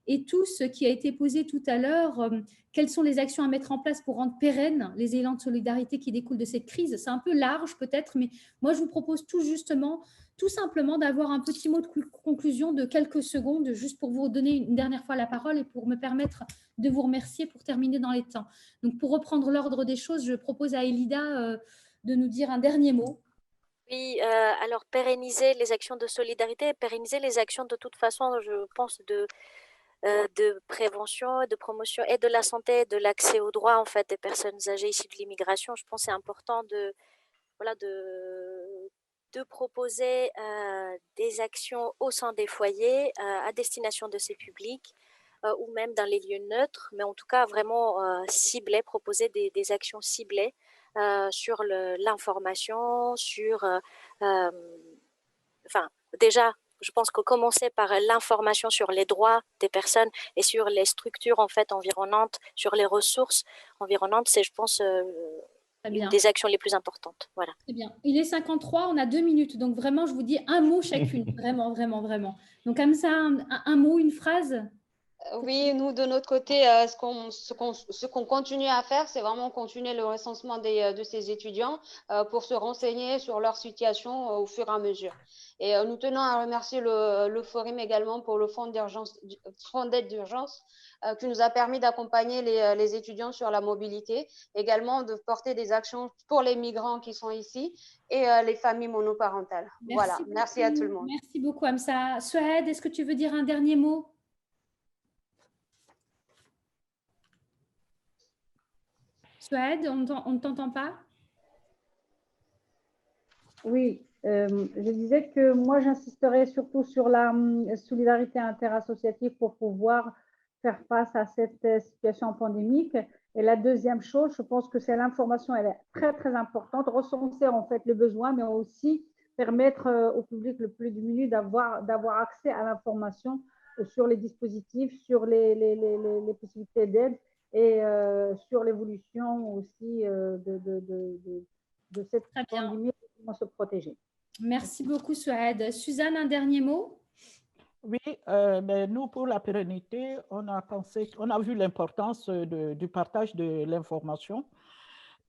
et tous qui a été posée tout à l'heure. Quelles sont les actions à mettre en place pour rendre pérennes les élans de solidarité qui découlent de cette crise? C'est un peu large, peut-être, mais moi, je vous propose tout simplement d'avoir un petit mot de conclusion de quelques secondes, juste pour vous donner une dernière fois la parole et pour me permettre de vous remercier pour terminer dans les temps. Donc, pour reprendre l'ordre des choses, je propose à Elida de nous dire un dernier mot. Oui, alors pérenniser les actions de solidarité, pérenniser les actions de toute façon, je pense, de prévention, de promotion et de la santé, de l'accès aux droits en fait, des personnes âgées issues de l'immigration. Je pense que c'est important de proposer des actions au sein des foyers à destination de ces publics ou même dans les lieux neutres, mais en tout cas vraiment ciblées, proposer des actions ciblées sur l'information, déjà, je pense que commencer par l'information sur les droits des personnes et sur les structures en fait environnantes, sur les ressources environnantes, c'est, je pense, une des actions les plus importantes. Voilà. Très bien. Il est 53, on a 2 minutes. Donc, vraiment, je vous dis un mot chacune. Vraiment, vraiment, vraiment. Donc, comme ça, un mot, une phrase. Oui, nous, de notre côté, ce qu'on continue à faire, c'est vraiment continuer le recensement de ces étudiants pour se renseigner sur leur situation au fur et à mesure. Et nous tenons à remercier le Forum également pour le fonds d'aide d'urgence qui nous a permis d'accompagner les étudiants sur la mobilité, également de porter des actions pour les migrants qui sont ici et les familles monoparentales. Merci à tout le monde. Merci beaucoup, Amsa. Souhaed, est-ce que tu veux dire un dernier mot? Souhaed, on ne t'entend pas? Oui, je disais que moi, j'insisterai surtout sur la solidarité interassociative pour pouvoir faire face à cette situation pandémique. Et la deuxième chose, je pense que c'est l'information, elle est très, très importante. Recenser en fait le besoin, mais aussi permettre au public le plus démuni d'avoir accès à l'information sur les dispositifs, sur les possibilités d'aide et sur l'évolution aussi de cette pandémie et comment se protéger. Merci beaucoup, Souad. Suzanne, un dernier mot? Oui, mais nous, pour la pérennité, on a vu l'importance du partage de l'information.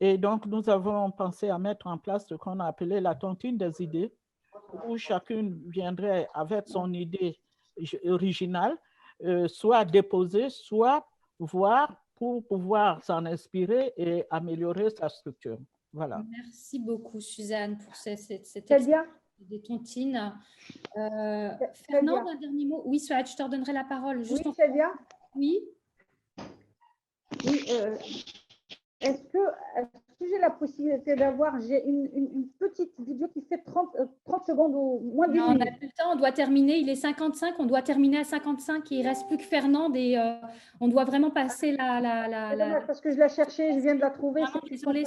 Et donc, nous avons pensé à mettre en place ce qu'on a appelé la tontine des idées, où chacune viendrait avec son idée originale, soit déposer, soit voir pour pouvoir s'en inspirer et améliorer sa structure. Voilà. Merci beaucoup, Suzanne, pour cette des tontines. Fernand, un dernier mot? Oui, Souad, je te redonnerai la parole. Juste oui, Shadia? Oui. Oui, est-ce que j'ai la possibilité d'avoir une petite vidéo qui fait 30 secondes ou moins d'une minute? On n'a plus le temps, on doit terminer, il est 55, on doit terminer à 55 et il ne reste plus que Fernand et on doit vraiment passer la... Parce que je l'ai cherchée, je viens de la trouver. Désolée,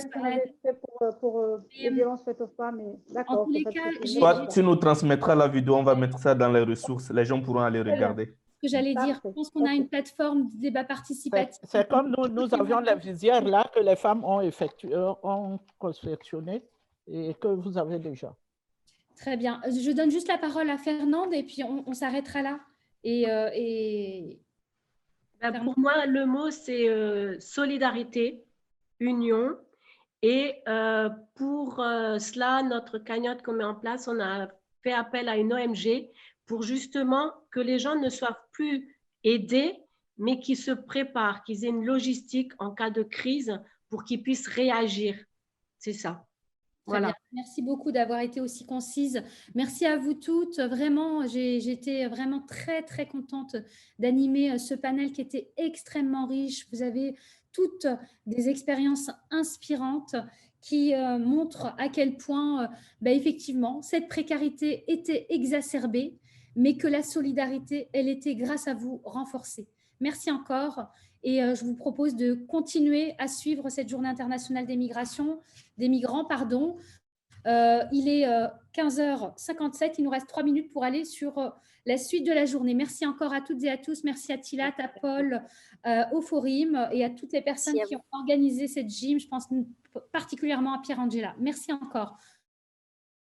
pour les violences faites aux femmes. D'accord. En tous les cas, soit tu nous transmettras la vidéo, on va mettre ça dans les ressources, les gens pourront aller regarder. Ce que j'allais dire, je pense qu'on a une plateforme de débat participatif. C'est comme nous avions la visière là que les femmes ont confectionné et que vous avez déjà. Très bien. Je donne juste la parole à Fernande et puis on s'arrêtera là. Pour moi, le mot, c'est solidarité, union. Et pour cela, notre cagnotte qu'on met en place, on a fait appel à une ONG pour justement que les gens ne soient plus aidés, mais qu'ils se préparent, qu'ils aient une logistique en cas de crise pour qu'ils puissent réagir. C'est ça. Voilà. Merci beaucoup d'avoir été aussi concise. Merci à vous toutes. Vraiment, j'étais vraiment très, très contente d'animer ce panel qui était extrêmement riche. Vous avez toutes des expériences inspirantes qui montrent à quel point, effectivement, cette précarité était exacerbée, mais que la solidarité, elle était, grâce à vous, renforcée. Merci encore. Et je vous propose de continuer à suivre cette journée internationale des migrants. Il est 15h57, il nous reste 3 minutes pour aller sur la suite de la journée. Merci encore à toutes et à tous. Merci à Tilat, à Paul, au Forum et à toutes les personnes qui ont organisé cette gym. Je pense particulièrement à Pierre Angela. Merci encore.